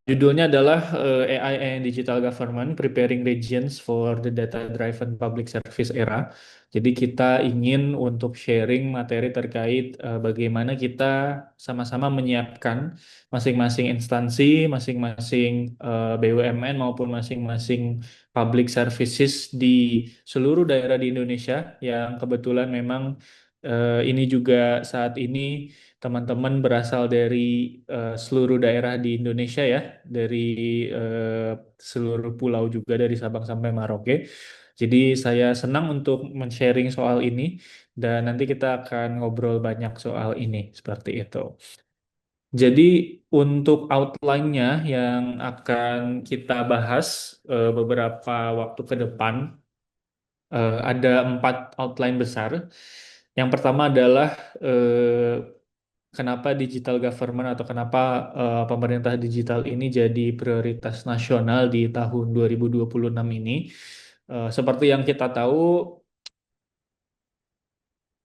Judulnya adalah AI and Digital Government Preparing Regions for the Data-Driven Public Service Era. Jadi kita ingin untuk sharing materi terkait bagaimana kita sama-sama menyiapkan masing-masing instansi, masing-masing BUMN maupun masing-masing public services di seluruh daerah di Indonesia yang kebetulan memang ini juga saat ini teman-teman berasal dari seluruh daerah di Indonesia ya, dari eh, seluruh pulau juga dari Sabang sampai Merauke. Jadi saya senang untuk men-sharing soal ini dan nanti kita akan ngobrol banyak soal ini seperti itu. Jadi untuk outline-nya yang akan kita bahas beberapa waktu ke depan ada 4 outline besar. Yang pertama adalah kenapa digital government atau kenapa pemerintah digital ini jadi prioritas nasional di tahun 2026 ini. Seperti yang kita tahu,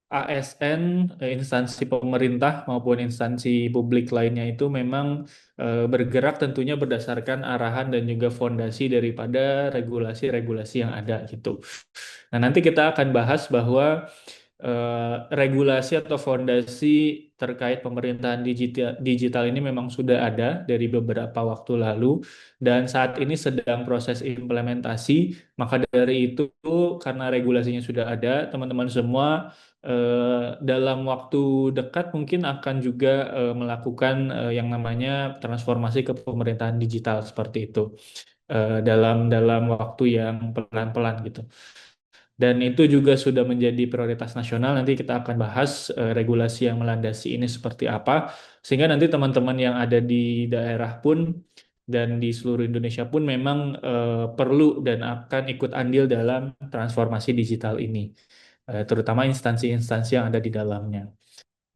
ASN, instansi pemerintah maupun instansi publik lainnya itu memang bergerak tentunya berdasarkan arahan dan juga fondasi daripada regulasi-regulasi yang ada gitu. Nah, nanti kita akan bahas bahwa regulasi atau fondasi terkait pemerintahan digital ini memang sudah ada dari beberapa waktu lalu dan saat ini sedang proses implementasi. Maka dari itu, karena regulasinya sudah ada, teman-teman semua dalam waktu dekat mungkin akan juga melakukan yang namanya transformasi ke pemerintahan digital seperti itu dalam dalam waktu yang pelan-pelan gitu. Dan itu juga sudah menjadi prioritas nasional. Nanti kita akan bahas regulasi yang melandasi ini seperti apa, sehingga nanti teman-teman yang ada di daerah pun dan di seluruh Indonesia pun memang perlu dan akan ikut andil dalam transformasi digital ini, terutama instansi-instansi yang ada di dalamnya.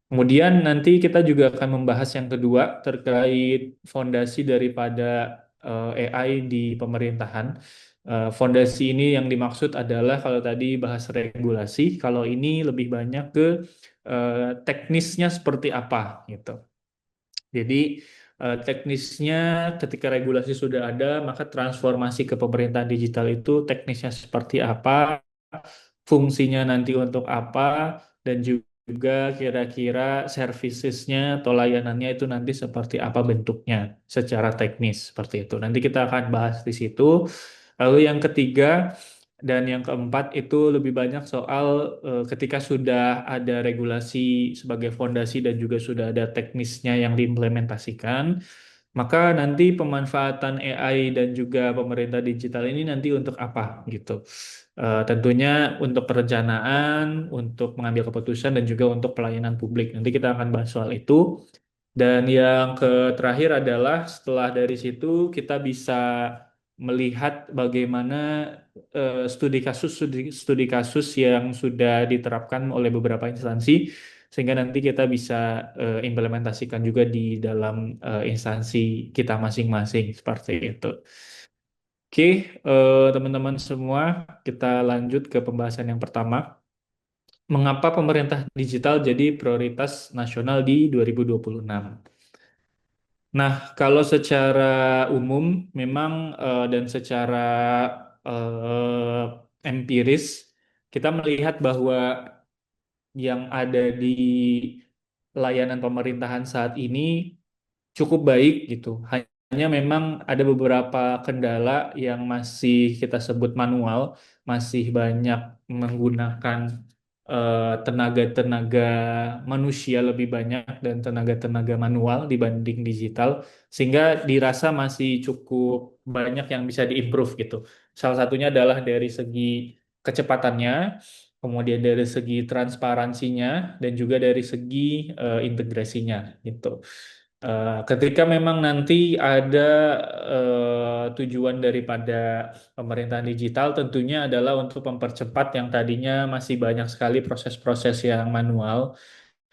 Kemudian nanti kita juga akan membahas yang kedua terkait fondasi daripada AI di pemerintahan. Fondasi ini yang dimaksud adalah kalau tadi bahas regulasi, kalau ini lebih banyak ke teknisnya seperti apa gitu. Jadi teknisnya ketika regulasi sudah ada, maka transformasi ke pemerintahan digital itu teknisnya seperti apa, fungsinya nanti untuk apa, dan juga kira-kira servicesnya atau layanannya itu nanti seperti apa bentuknya secara teknis seperti itu. Nanti kita akan bahas di situ. Lalu yang ketiga dan yang keempat itu lebih banyak soal ketika sudah ada regulasi sebagai fondasi dan juga sudah ada teknisnya yang diimplementasikan, maka nanti pemanfaatan AI dan juga pemerintah digital ini nanti untuk apa gitu. Tentunya untuk perencanaan, untuk mengambil keputusan dan juga untuk pelayanan publik. Nanti kita akan bahas soal itu. Dan yang terakhir adalah setelah dari situ kita bisa melihat bagaimana studi kasus yang sudah diterapkan oleh beberapa instansi sehingga nanti kita bisa implementasikan juga di dalam instansi kita masing-masing seperti itu. Oke, teman-teman semua, kita lanjut ke pembahasan yang pertama. Mengapa pemerintah digital jadi prioritas nasional di 2026? Nah, kalau secara umum memang dan secara empiris kita melihat bahwa yang ada di layanan pemerintahan saat ini cukup baik gitu. Hanya memang ada beberapa kendala yang masih kita sebut manual, masih banyak menggunakan tenaga-tenaga manusia lebih banyak dan tenaga-tenaga manual dibanding digital, sehingga dirasa masih cukup banyak yang bisa diimprove gitu. Salah satunya adalah dari segi kecepatannya, kemudian dari segi transparansinya, dan juga dari segi integrasinya gitu. Ketika memang nanti ada tujuan daripada pemerintahan digital tentunya adalah untuk mempercepat yang tadinya masih banyak sekali proses-proses yang manual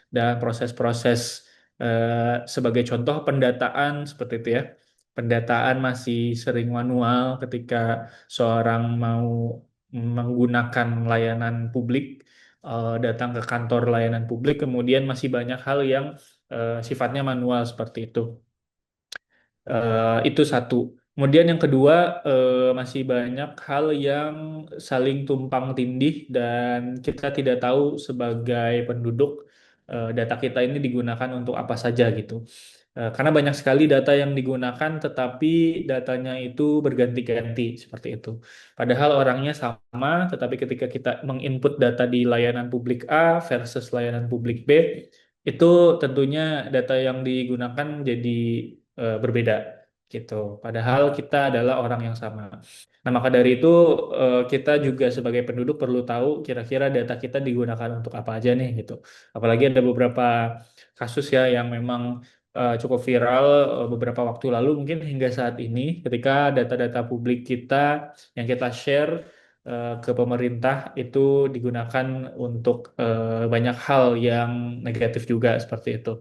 dan proses-proses sebagai contoh pendataan seperti itu ya. Pendataan masih sering manual ketika seorang mau menggunakan layanan publik, datang ke kantor layanan publik, kemudian masih banyak hal yang sifatnya manual seperti itu. Itu satu. Kemudian yang kedua, masih banyak hal yang saling tumpang tindih dan kita tidak tahu sebagai penduduk data kita ini digunakan untuk apa saja gitu. Karena banyak sekali data yang digunakan, tetapi datanya itu berganti-ganti seperti itu. Padahal orangnya sama, tetapi ketika kita menginput data di layanan publik A versus layanan publik B, itu tentunya data yang digunakan jadi berbeda gitu. Padahal kita adalah orang yang sama. Nah, maka dari itu kita juga sebagai penduduk perlu tahu kira-kira data kita digunakan untuk apa aja nih gitu. Apalagi ada beberapa kasus ya yang memang cukup viral beberapa waktu lalu mungkin hingga saat ini ketika data-data publik kita yang kita share ke pemerintah itu digunakan untuk banyak hal yang negatif juga seperti itu.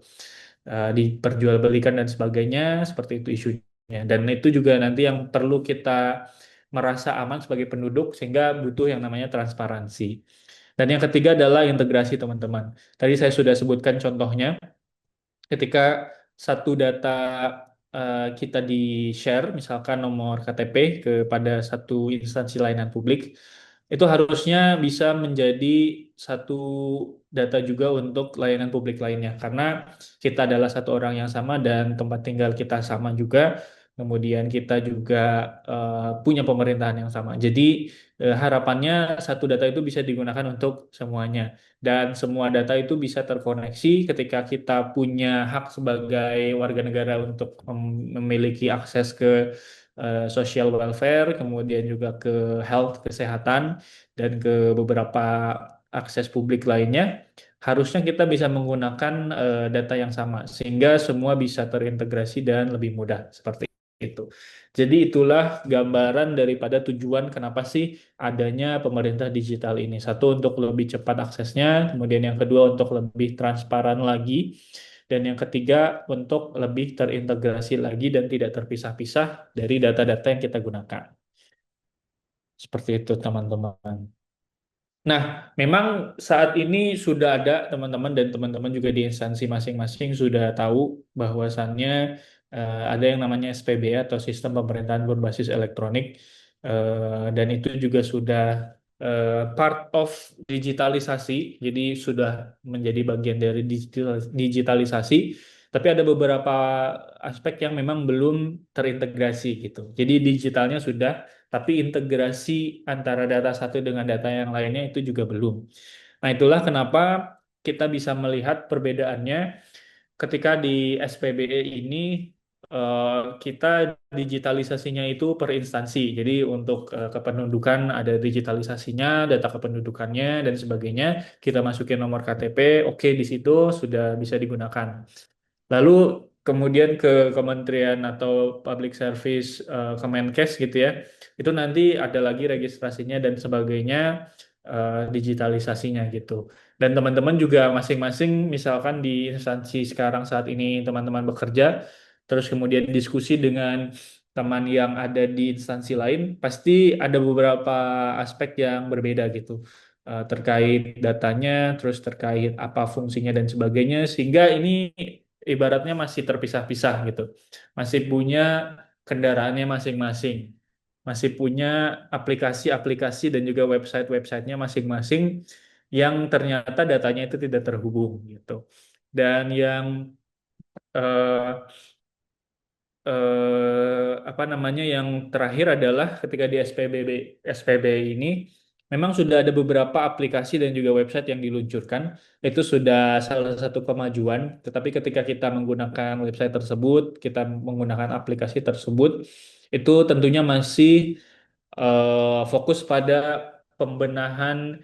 Diperjualbelikan dan sebagainya seperti itu isunya. Dan itu juga nanti yang perlu kita merasa aman sebagai penduduk sehingga butuh yang namanya transparansi. Dan yang ketiga adalah integrasi teman-teman. Tadi saya sudah sebutkan contohnya ketika satu data kita di-share, misalkan nomor KTP kepada satu instansi layanan publik, itu harusnya bisa menjadi satu data juga untuk layanan publik lainnya. Karena kita adalah satu orang yang sama dan tempat tinggal kita sama juga, kemudian kita juga punya pemerintahan yang sama. Jadi harapannya satu data itu bisa digunakan untuk semuanya dan semua data itu bisa terkoneksi ketika kita punya hak sebagai warga negara untuk memiliki akses ke social welfare, kemudian juga ke health, kesehatan, dan ke beberapa akses publik lainnya. Harusnya kita bisa menggunakan data yang sama sehingga semua bisa terintegrasi dan lebih mudah seperti itu. Jadi itulah gambaran daripada tujuan kenapa sih adanya pemerintah digital ini. Satu untuk lebih cepat aksesnya, kemudian yang kedua untuk lebih transparan lagi, dan yang ketiga untuk lebih terintegrasi lagi dan tidak terpisah-pisah dari data-data yang kita gunakan. Seperti itu teman-teman. Nah, memang saat ini sudah ada teman-teman dan teman-teman juga di instansi masing-masing sudah tahu bahwasannya ada yang namanya SPB atau Sistem Pemerintahan Berbasis Elektronik. Dan itu juga sudah part of digitalisasi, jadi sudah menjadi bagian dari digitalisasi. Tapi ada beberapa aspek yang memang belum terintegrasi gitu. Jadi digitalnya sudah, tapi integrasi antara data satu dengan data yang lainnya itu juga belum. Nah, itulah kenapa kita bisa melihat perbedaannya ketika di SPBE ini eh, kita digitalisasinya itu per instansi. Jadi untuk kependudukan ada digitalisasinya, data kependudukannya dan sebagainya. Kita masukin nomor KTP, oke di situ sudah bisa digunakan. Lalu kemudian ke kementerian atau public service Kemenkes gitu ya. Itu nanti ada lagi registrasinya dan sebagainya digitalisasinya gitu. Dan teman-teman juga masing-masing misalkan di instansi sekarang saat ini teman-teman bekerja terus kemudian diskusi dengan teman yang ada di instansi lain pasti ada beberapa aspek yang berbeda gitu. Terkait datanya, terus terkait apa fungsinya dan sebagainya, sehingga ini ibaratnya masih terpisah-pisah gitu. Masih punya kendaraannya masing-masing. Masih punya aplikasi-aplikasi dan juga website-websitenya masing-masing yang ternyata datanya itu tidak terhubung gitu. Dan yang eh, apa namanya yang terakhir adalah ketika di SPB ini memang sudah ada beberapa aplikasi dan juga website yang diluncurkan itu sudah salah satu kemajuan tetapi ketika kita menggunakan website tersebut kita menggunakan aplikasi tersebut itu tentunya masih fokus pada pembenahan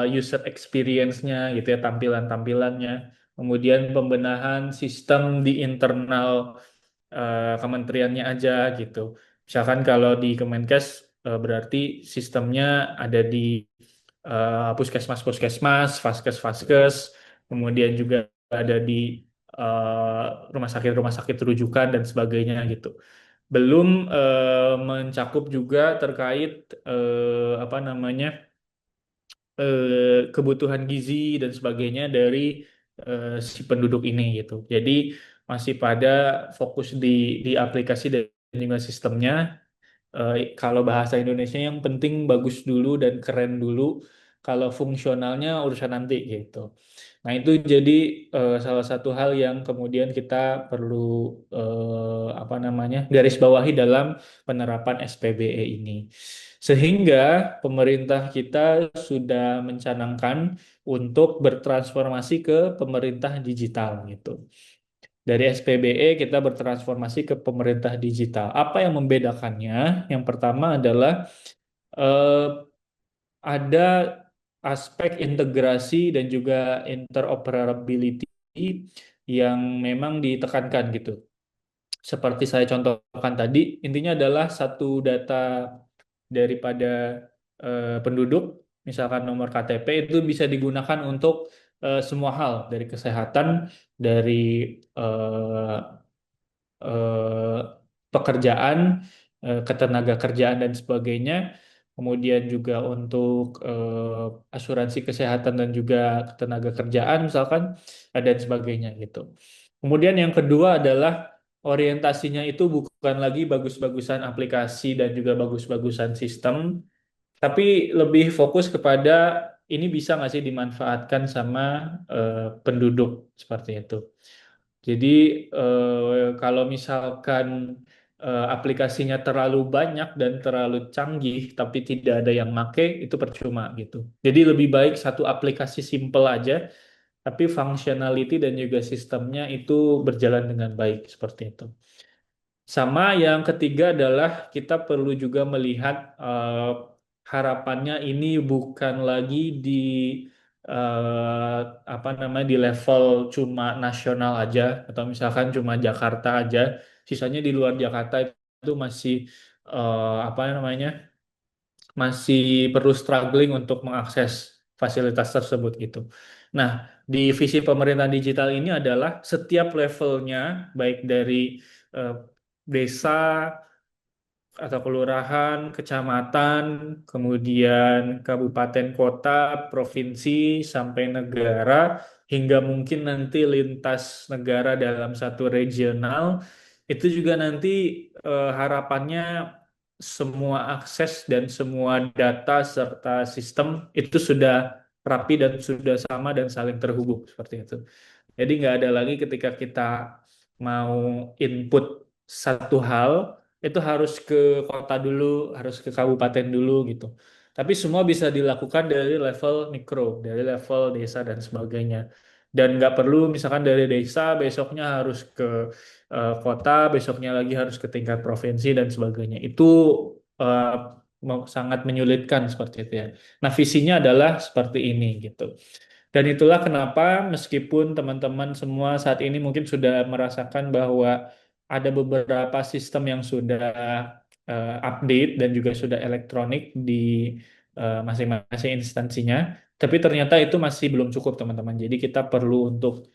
user experience-nya gitu ya tampilan-tampilannya kemudian pembenahan sistem di internal kementeriannya aja gitu. Misalkan kalau di Kemenkes berarti sistemnya ada di puskesmas-puskesmas, vaskes-vaskes, kemudian juga ada di rumah sakit rujukan dan sebagainya gitu. Belum mencakup juga terkait apa namanya kebutuhan gizi dan sebagainya dari si penduduk ini gitu. Jadi masih pada fokus di aplikasi dan juga sistemnya. Kalau bahasa Indonesia yang penting bagus dulu dan keren dulu. Kalau fungsionalnya urusan nanti gitu. Nah, itu jadi salah satu hal yang kemudian kita perlu apa namanya garis bawahi dalam penerapan SPBE ini. Sehingga pemerintah kita sudah mencanangkan untuk bertransformasi ke pemerintah digital gitu. Dari SPBE kita bertransformasi ke pemerintah digital. Apa yang membedakannya? Yang pertama adalah eh, ada aspek integrasi dan juga interoperability yang memang ditekankan gitu. Seperti saya contohkan tadi, intinya adalah satu data daripada penduduk, misalkan nomor KTP itu bisa digunakan untuk semua hal, dari kesehatan, dari eh, eh, pekerjaan, ketenaga kerjaan dan sebagainya. Kemudian juga untuk asuransi kesehatan dan juga ketenaga kerjaan misalkan dan sebagainya gitu. Kemudian yang kedua adalah orientasinya itu bukan lagi bagus-bagusan aplikasi dan juga bagus-bagusan sistem, tapi lebih fokus kepada ini bisa nggak sih dimanfaatkan sama penduduk seperti itu. Jadi kalau misalkan aplikasinya terlalu banyak dan terlalu canggih tapi tidak ada yang make itu percuma gitu. Jadi lebih baik satu aplikasi simple aja tapi functionality dan juga sistemnya itu berjalan dengan baik seperti itu. Sama yang ketiga adalah kita perlu juga melihat harapannya ini bukan lagi di apa namanya di level cuma nasional aja atau misalkan cuma Jakarta aja, sisanya di luar Jakarta itu masih apa namanya masih perlu struggling untuk mengakses fasilitas tersebut gitu. Nah, di visi pemerintahan digital ini adalah setiap levelnya baik dari eh, desa atau kelurahan, kecamatan, kemudian kabupaten kota, provinsi, sampai negara, hingga mungkin nanti lintas negara dalam satu regional, itu juga nanti harapannya semua akses dan semua data serta sistem itu sudah rapi dan sudah sama dan saling terhubung seperti itu. Jadi nggak ada lagi ketika kita mau input satu hal itu harus ke kota dulu, harus ke kabupaten dulu gitu. Tapi semua bisa dilakukan dari level mikro, dari level desa dan sebagainya. Dan nggak perlu misalkan dari desa besoknya harus ke kota, besoknya lagi harus ke tingkat provinsi dan sebagainya. Itu eh, sangat menyulitkan seperti itu ya. Nah, visinya adalah seperti ini gitu. Dan itulah kenapa meskipun teman-teman semua saat ini mungkin sudah merasakan bahwa ada beberapa sistem yang sudah update dan juga sudah elektronik di masing-masing instansinya, tapi ternyata itu masih belum cukup teman-teman. Jadi kita perlu untuk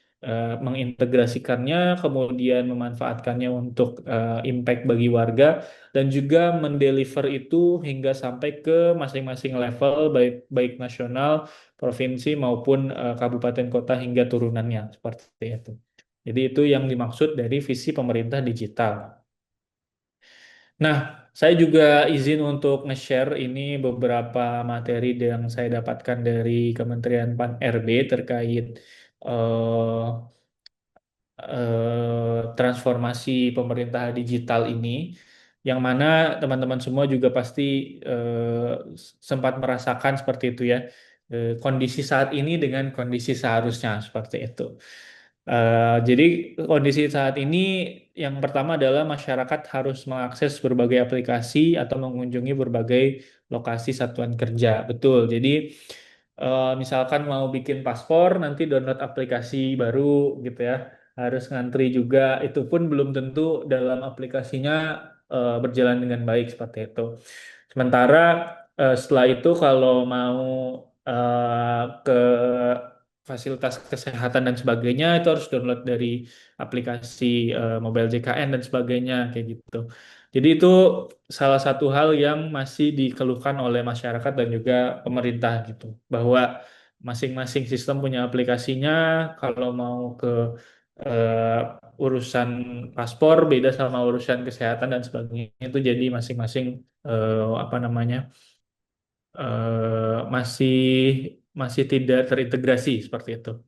mengintegrasikannya, kemudian memanfaatkannya untuk impact bagi warga, dan juga mendeliver itu hingga sampai ke masing-masing level baik baik nasional, provinsi maupun kabupaten kota hingga turunannya seperti itu. Jadi itu yang dimaksud dari visi pemerintah digital. Nah, saya juga izin untuk nge-share ini beberapa materi yang saya dapatkan dari Kementerian Pan RB terkait eh, transformasi pemerintah digital ini, yang mana teman-teman semua juga pasti sempat merasakan seperti itu ya, kondisi saat ini dengan kondisi seharusnya seperti itu. Jadi kondisi saat ini yang pertama adalah masyarakat harus mengakses berbagai aplikasi atau mengunjungi berbagai lokasi satuan kerja. Betul. Jadi misalkan mau bikin paspor, nanti download aplikasi baru gitu ya. Harus ngantri juga. Itu pun belum tentu dalam aplikasinya berjalan dengan baik seperti itu. Sementara setelah itu kalau mau ke fasilitas kesehatan dan sebagainya itu harus download dari aplikasi mobile JKN dan sebagainya kayak gitu. Jadi itu salah satu hal yang masih dikeluhkan oleh masyarakat dan juga pemerintah gitu, bahwa masing-masing sistem punya aplikasinya. Kalau mau ke eh, urusan paspor beda sama urusan kesehatan dan sebagainya itu jadi masing-masing apa namanya masih masih tidak terintegrasi seperti itu.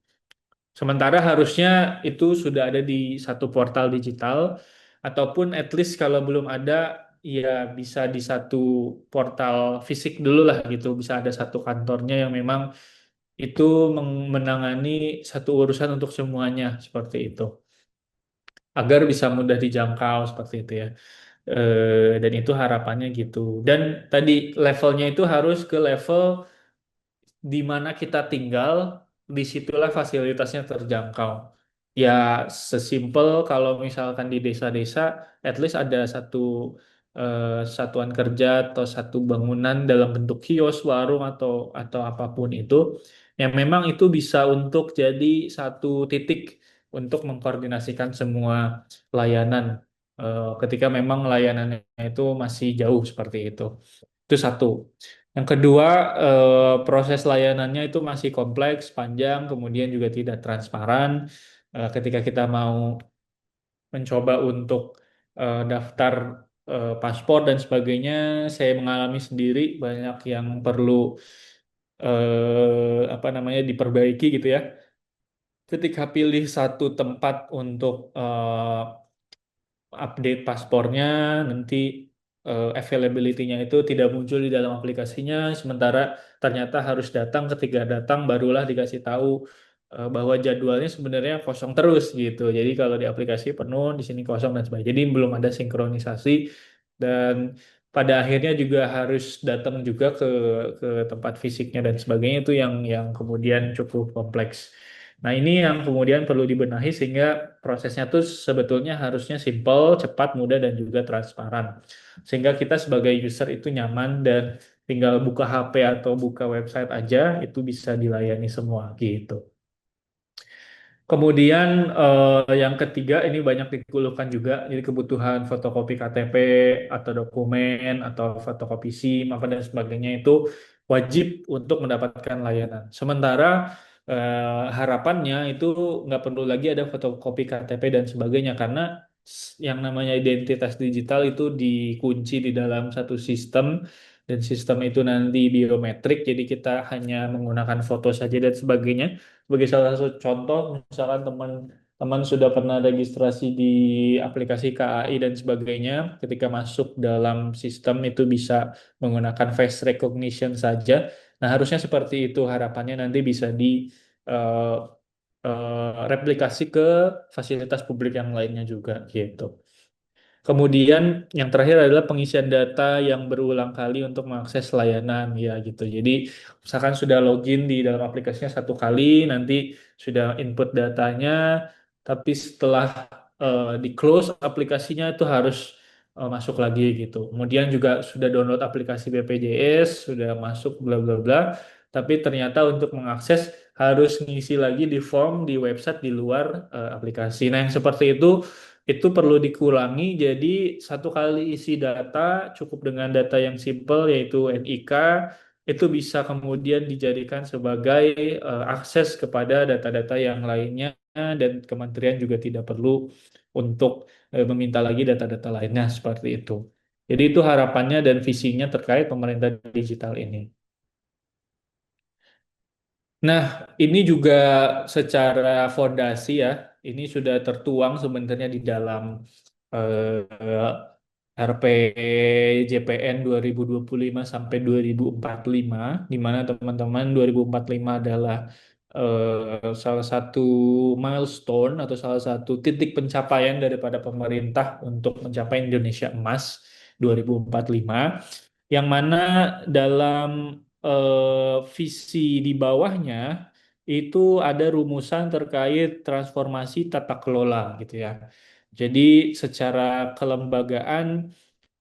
Sementara harusnya itu sudah ada di satu portal digital ataupun at least kalau belum ada ya bisa di satu portal fisik dulu lah gitu. Bisa ada satu kantornya yang memang itu menangani satu urusan untuk semuanya seperti itu. Agar bisa mudah dijangkau seperti itu ya. Dan itu harapannya gitu. Dan tadi levelnya itu harus ke level di mana kita tinggal, disitulah fasilitasnya terjangkau. Ya, sesimpel kalau misalkan di desa-desa, at least ada satu eh, satuan kerja atau satu bangunan dalam bentuk kios, warung atau apapun itu, yang memang itu bisa untuk jadi satu titik untuk mengkoordinasikan semua layanan. Ketika memang layanannya itu masih jauh seperti itu. Itu satu. Yang kedua, proses layanannya itu masih kompleks, panjang, kemudian juga tidak transparan. Ketika kita mau mencoba untuk daftar paspor dan sebagainya, saya mengalami sendiri banyak yang perlu apa namanya diperbaiki gitu ya. Ketika pilih satu tempat untuk update paspornya nanti availability-nya itu tidak muncul di dalam aplikasinya sementara ternyata harus datang ketika datang barulah dikasih tahu bahwa jadwalnya sebenarnya kosong terus gitu. Jadi kalau di aplikasi penuh di sini kosong dan sebagainya. Jadi belum ada sinkronisasi dan pada akhirnya juga harus datang juga ke tempat fisiknya dan sebagainya itu yang kemudian cukup kompleks. Nah, ini yang kemudian perlu dibenahi sehingga prosesnya tuh sebetulnya harusnya simple, cepat, mudah, dan juga transparan. Sehingga kita sebagai user itu nyaman dan tinggal buka HP atau buka website aja, itu bisa dilayani semua gitu. Kemudian yang ketiga ini banyak dikeluhkan juga, jadi kebutuhan fotokopi KTP atau dokumen atau fotokopi SIM apa dan sebagainya itu wajib untuk mendapatkan layanan. Sementara harapannya itu nggak perlu lagi ada fotokopi KTP dan sebagainya karena yang namanya identitas digital itu dikunci di dalam satu sistem dan sistem itu nanti biometrik, jadi kita hanya menggunakan foto saja dan sebagainya. Sebagai salah satu contoh, misalkan teman-teman sudah pernah registrasi di aplikasi KAI dan sebagainya, ketika masuk dalam sistem itu bisa menggunakan face recognition saja. Nah, harusnya seperti itu harapannya nanti bisa di eh, replikasi ke fasilitas publik yang lainnya juga gitu. Kemudian yang terakhir adalah pengisian data yang berulang kali untuk mengakses layanan ya gitu. Jadi misalkan sudah login di dalam aplikasinya satu kali, nanti sudah input datanya, tapi setelah di close aplikasinya itu harus masuk lagi gitu. Kemudian juga sudah download aplikasi BPJS, sudah masuk bla bla bla, tapi ternyata untuk mengakses harus ngisi lagi di form di website di luar aplikasi. Nah, yang seperti itu perlu dikurangi jadi satu kali isi data cukup dengan data yang simple yaitu NIK itu bisa kemudian dijadikan sebagai akses kepada data-data yang lainnya dan kementerian juga tidak perlu untuk meminta lagi data-data lainnya seperti itu. Jadi itu harapannya dan visinya terkait pemerintah digital ini. Nah, ini juga secara fondasi ya, ini sudah tertuang sebenarnya di dalam RPJPN 2025 sampai 2045, di mana teman-teman 2045 adalah salah satu milestone atau salah satu titik pencapaian daripada pemerintah untuk mencapai Indonesia Emas 2045, yang mana dalam visi di bawahnya itu ada rumusan terkait transformasi tata kelola gitu ya. Jadi secara kelembagaan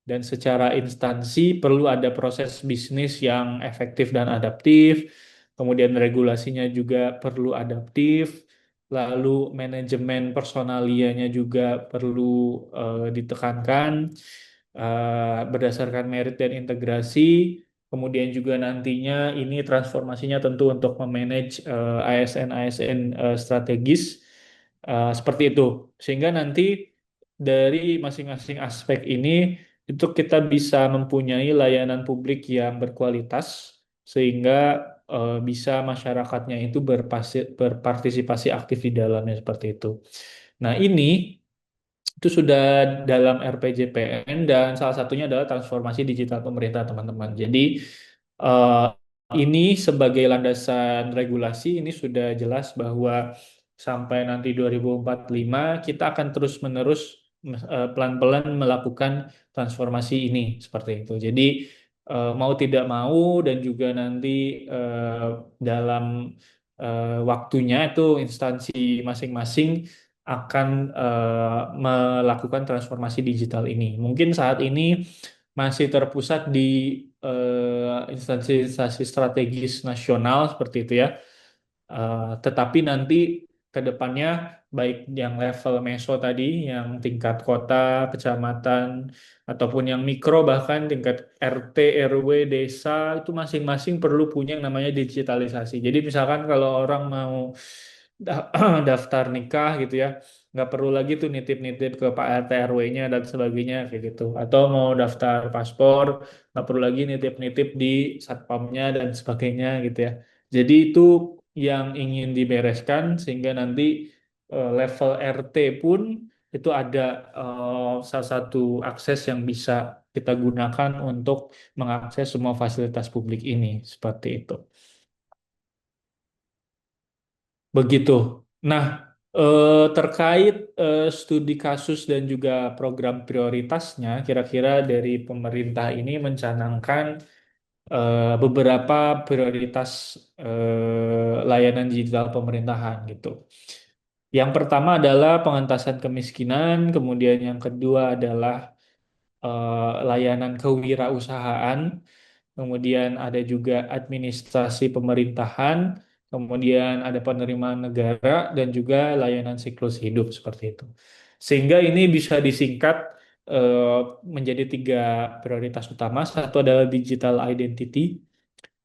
dan secara instansi perlu ada proses bisnis yang efektif dan adaptif, kemudian regulasinya juga perlu adaptif, lalu manajemen personalianya juga perlu ditekankan berdasarkan merit dan integrasi. Kemudian juga nantinya ini transformasinya tentu untuk memanage ASN-ASN strategis Seperti itu. Sehingga nanti dari masing-masing aspek ini itu kita bisa mempunyai layanan publik yang berkualitas sehingga bisa masyarakatnya itu berpartisipasi aktif di dalamnya seperti itu. Nah, ini itu sudah dalam RPJPN dan salah satunya adalah transformasi digital pemerintah, teman-teman. Jadi eh, ini sebagai landasan regulasi ini sudah jelas bahwa sampai nanti 2045 kita akan terus-menerus pelan-pelan melakukan transformasi ini seperti itu. Jadi mau tidak mau dan juga nanti eh, dalam waktunya itu instansi masing-masing akan melakukan transformasi digital ini. Mungkin saat ini masih terpusat di instansi-instansi strategis nasional seperti itu ya. Tetapi nanti ke depannya baik yang level meso tadi, yang tingkat kota, kecamatan, ataupun yang mikro bahkan tingkat RT, RW, desa itu masing-masing perlu punya yang namanya digitalisasi. Jadi misalkan kalau orang mau daftar nikah gitu ya, nggak perlu lagi tuh nitip-nitip ke Pak RT RW-nya dan sebagainya kayak gitu. Atau mau daftar paspor, nggak perlu lagi nitip-nitip di satpamnya dan sebagainya gitu ya. Jadi itu yang ingin dibereskan sehingga nanti level RT pun itu ada salah satu akses yang bisa kita gunakan untuk mengakses semua fasilitas publik ini seperti itu. Begitu. Nah, terkait studi kasus dan juga program prioritasnya, kira-kira dari pemerintah ini mencanangkan beberapa prioritas layanan digital pemerintahan gitu. Yang pertama adalah pengentasan kemiskinan, kemudian yang kedua adalah layanan kewirausahaan, kemudian ada juga administrasi pemerintahan, kemudian ada penerimaan negara dan juga layanan siklus hidup seperti itu. Sehingga ini bisa disingkat eh, menjadi tiga prioritas utama. Satu adalah digital identity,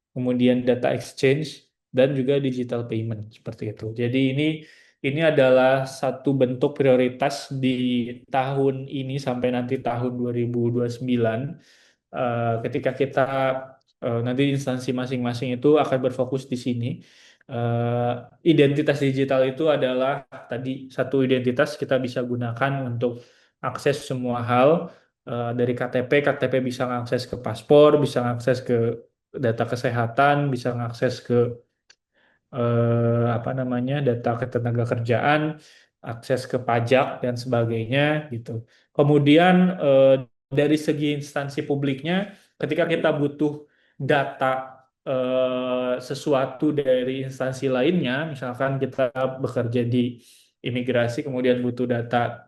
kemudian data exchange, dan juga digital payment seperti itu. Jadi ini adalah satu bentuk prioritas di tahun ini sampai nanti tahun 2029 ketika kita nanti instansi masing-masing itu akan berfokus di sini. Eh, Identitas digital itu adalah tadi satu identitas kita bisa gunakan untuk akses semua hal dari KTP. KTP bisa mengakses ke paspor, bisa mengakses ke data kesehatan, bisa mengakses ke apa namanya data ketenaga kerjaan, akses ke pajak dan sebagainya gitu. Kemudian dari segi instansi publiknya, ketika kita butuh data sesuatu dari instansi lainnya, misalkan kita bekerja di imigrasi, kemudian butuh data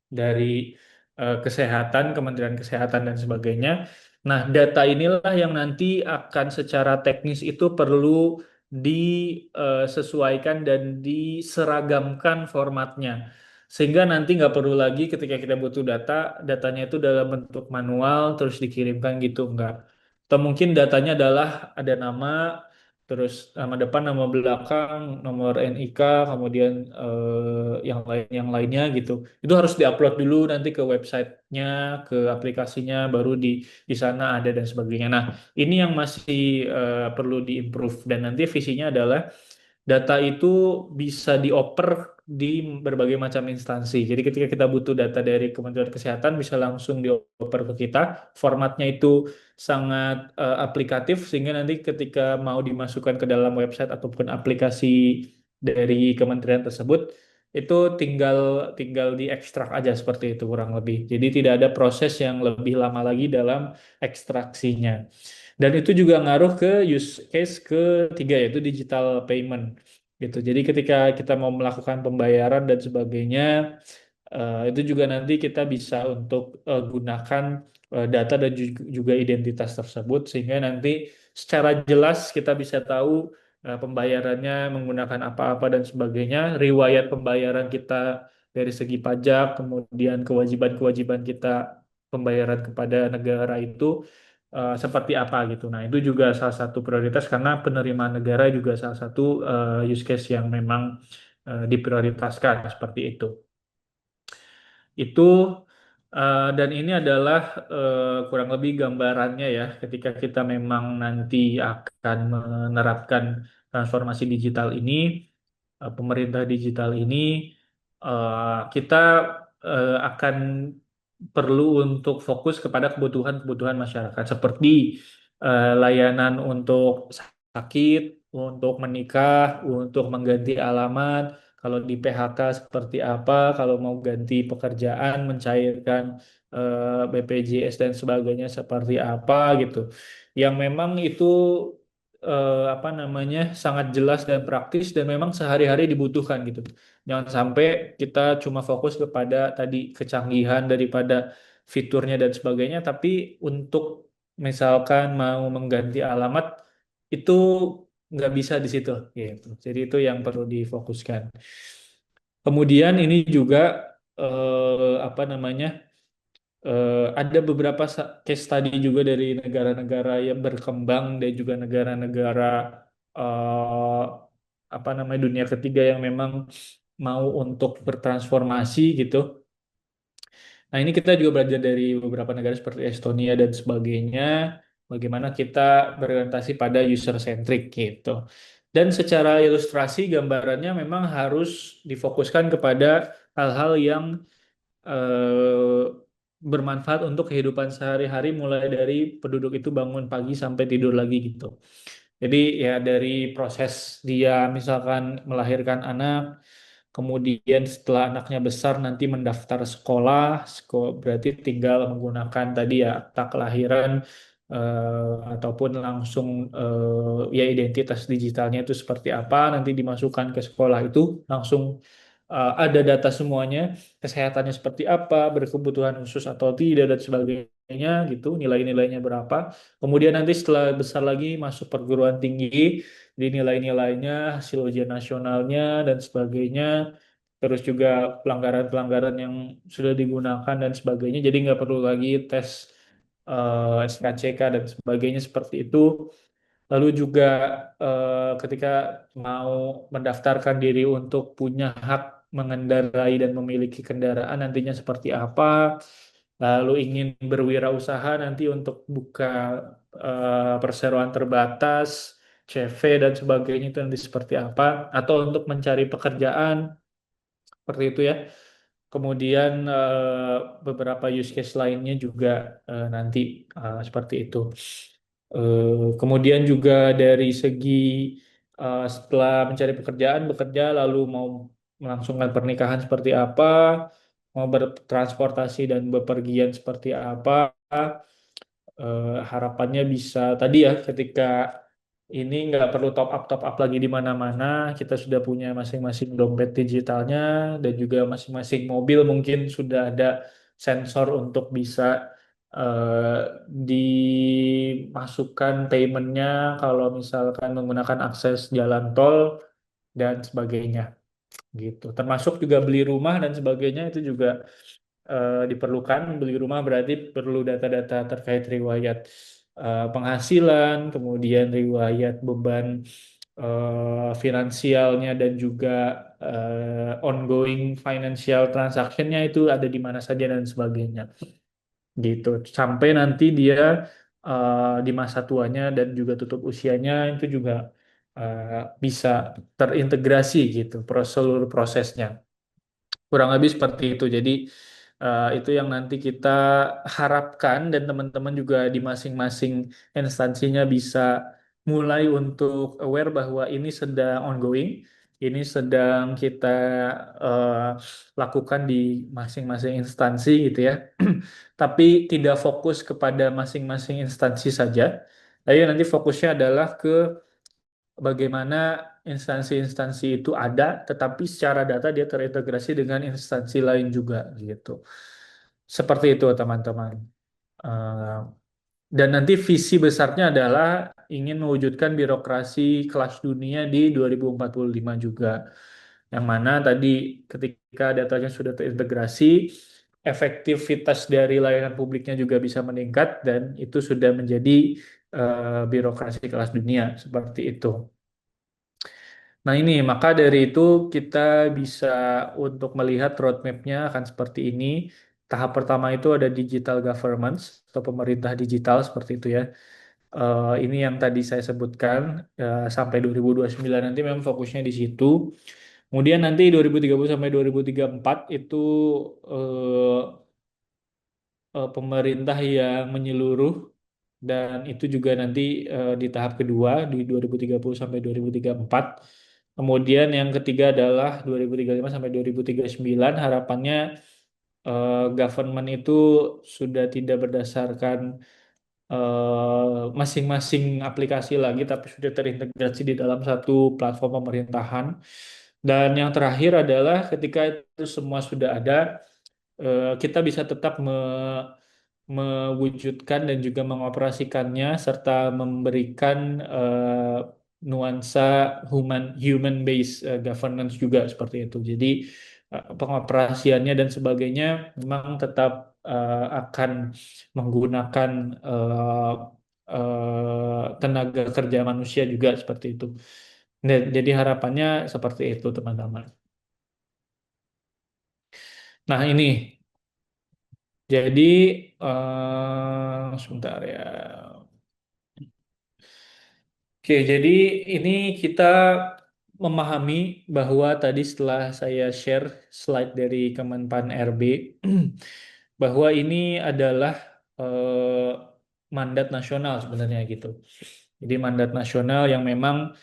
dari kesehatan, Kementerian Kesehatan dan sebagainya. Nah, data inilah yang nanti akan secara teknis itu perlu disesuaikan dan diseragamkan formatnya. Sehingga nanti nggak perlu lagi ketika kita butuh data, datanya itu dalam bentuk manual terus dikirimkan gitu, nggak. Atau mungkin datanya adalah ada nama, terus nama depan, nama belakang, nomor NIK, kemudian yang lainnya gitu. Itu harus diupload dulu nanti ke websitenya, ke aplikasinya, baru di sana ada dan sebagainya. Nah, ini yang masih perlu diimprove dan nanti visinya adalah data itu bisa dioper di berbagai macam instansi. Jadi ketika kita butuh data dari Kementerian Kesehatan bisa langsung dioper ke kita. Formatnya itu sangat aplikatif sehingga nanti ketika mau dimasukkan ke dalam website ataupun aplikasi dari kementerian tersebut itu tinggal tinggal diekstrak aja seperti itu kurang lebih. Jadi tidak ada proses yang lebih lama lagi dalam ekstraksinya. Dan itu juga ngaruh ke use case ketiga yaitu digital payment gitu. Jadi ketika kita mau melakukan pembayaran dan sebagainya itu juga nanti kita bisa untuk gunakan data dan juga identitas tersebut sehingga nanti secara jelas kita bisa tahu pembayarannya menggunakan apa-apa dan sebagainya, riwayat pembayaran kita dari segi pajak, kemudian kewajiban-kewajiban kita pembayaran kepada negara itu seperti apa gitu. Nah, itu juga salah satu prioritas karena penerimaan negara juga salah satu use case yang memang diprioritaskan seperti itu. Itu dan ini adalah kurang lebih gambarannya ya ketika kita memang nanti akan menerapkan transformasi digital ini, pemerintah digital ini, kita akan perlu untuk fokus kepada kebutuhan-kebutuhan masyarakat seperti layanan untuk sakit, untuk menikah, untuk mengganti alamat, kalau di PHK seperti apa, kalau mau ganti pekerjaan, mencairkan BPJS dan sebagainya seperti apa gitu. Yang memang itu apa namanya sangat jelas dan praktis dan memang sehari-hari dibutuhkan gitu. Jangan sampai kita cuma fokus kepada tadi kecanggihan daripada fiturnya dan sebagainya, tapi untuk misalkan mau mengganti alamat itu nggak bisa di situ gitu. Jadi itu yang perlu difokuskan. Kemudian ini juga apa namanya ada beberapa case study juga dari negara-negara yang berkembang dan juga negara-negara eh, apa namanya dunia ketiga yang memang mau untuk bertransformasi gitu. Nah, ini kita juga belajar dari beberapa negara seperti Estonia dan sebagainya, bagaimana kita berorientasi pada user centric gitu. Dan secara ilustrasi gambarannya memang harus difokuskan kepada hal-hal yang eh, bermanfaat untuk kehidupan sehari-hari mulai dari penduduk itu bangun pagi sampai tidur lagi gitu. Jadi ya dari proses dia misalkan melahirkan anak, kemudian setelah anaknya besar nanti mendaftar sekolah, berarti tinggal menggunakan tadi ya akta kelahiran ataupun langsung ya identitas digitalnya itu seperti apa, nanti dimasukkan ke sekolah itu langsung ada data semuanya, kesehatannya seperti apa, berkebutuhan khusus atau tidak dan sebagainya gitu, nilai-nilainya berapa. Kemudian nanti setelah besar lagi masuk perguruan tinggi, di nilai-nilainya, hasil ujian nasionalnya dan sebagainya, terus juga pelanggaran-pelanggaran yang sudah digunakan dan sebagainya. Jadi nggak perlu lagi tes SKCK dan sebagainya seperti itu. Lalu juga ketika mau mendaftarkan diri untuk punya hak mengendarai dan memiliki kendaraan nantinya seperti apa. Lalu ingin berwirausaha nanti untuk buka perseroan terbatas, CV dan sebagainya itu nanti seperti apa. Atau untuk mencari pekerjaan seperti itu ya. Kemudian beberapa use case lainnya juga nanti seperti itu. Kemudian juga dari segi setelah mencari pekerjaan, bekerja lalu mau melangsungkan pernikahan seperti apa, mau bertransportasi dan bepergian seperti apa, harapannya bisa tadi ya ketika ini nggak perlu top up lagi di mana-mana, kita sudah punya masing-masing dompet digitalnya dan juga masing-masing mobil mungkin sudah ada sensor untuk bisa eh, dimasukkan paymentnya kalau misalkan menggunakan akses jalan tol dan sebagainya gitu. Termasuk juga beli rumah dan sebagainya itu juga diperlukan. Beli rumah berarti perlu data-data terkait riwayat penghasilan, kemudian riwayat beban finansialnya dan juga ongoing financial transactionnya itu ada di mana saja dan sebagainya gitu sampai nanti dia di masa tuanya dan juga tutup usianya itu juga eh, bisa terintegrasi gitu seluruh prosesnya. Kurang lebih seperti itu. Jadi itu yang nanti kita harapkan dan teman-teman juga di masing-masing instansinya bisa mulai untuk aware bahwa ini sedang ongoing, ini sedang kita eh, lakukan di masing-masing instansi gitu ya. Tapi tidak fokus kepada masing-masing instansi saja. Tapi nanti fokusnya adalah ke bagaimana instansi-instansi itu ada, tetapi secara data dia terintegrasi dengan instansi lain juga gitu. Seperti itu teman-teman. Eh, dan nanti visi besarnya adalah ingin mewujudkan birokrasi kelas dunia di 2045 juga. Yang mana tadi ketika datanya sudah terintegrasi, efektivitas dari layanan publiknya juga bisa meningkat dan itu sudah menjadi birokrasi kelas dunia seperti itu. Nah ini, maka dari itu kita bisa untuk melihat roadmap-nya akan seperti ini. Tahap pertama itu ada digital governance atau pemerintah digital seperti itu ya. Ini yang tadi saya sebutkan sampai 2029 nanti memang fokusnya di situ. Kemudian nanti 2030 sampai 2034 itu eh, pemerintah yang menyeluruh dan itu juga nanti di tahap kedua di 2030 sampai 2034. Kemudian yang ketiga adalah 2035 sampai 2039 harapannya government itu sudah tidak berdasarkan masing-masing aplikasi lagi tapi sudah terintegrasi di dalam satu platform pemerintahan. Dan yang terakhir adalah ketika itu semua sudah ada, kita bisa tetap mewujudkan dan juga mengoperasikannya serta memberikan nuansa human based governance juga seperti itu. Jadi pengoperasiannya dan sebagainya memang tetap akan menggunakan tenaga kerja manusia juga seperti itu. Jadi harapannya seperti itu teman-teman. Nah ini jadi sebentar ya. Oke, jadi ini kita memahami bahwa tadi setelah saya share slide dari Kemenpan RB, bahwa ini adalah mandat nasional sebenarnya gitu. Jadi mandat nasional yang memang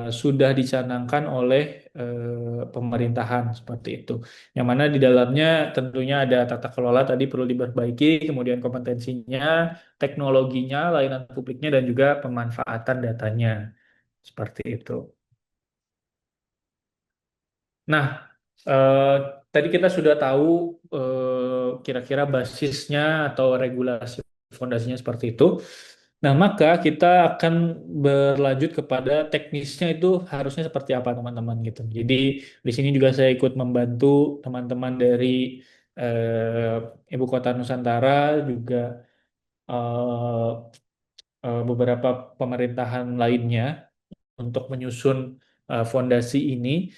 sudah dicanangkan oleh pemerintahan seperti itu. Yang mana di dalamnya tentunya ada tata kelola tadi perlu diperbaiki, kemudian kompetensinya, teknologinya, layanan publiknya, dan juga pemanfaatan datanya. Seperti itu. Nah, eh, tadi kita sudah tahu kira-kira basisnya atau regulasi fondasinya seperti itu. Nah, maka kita akan berlanjut kepada teknisnya itu harusnya seperti apa teman-teman gitu. Jadi di sini juga saya ikut membantu teman-teman dari Ibu Kota Nusantara juga eh, beberapa pemerintahan lainnya untuk menyusun fondasi ini.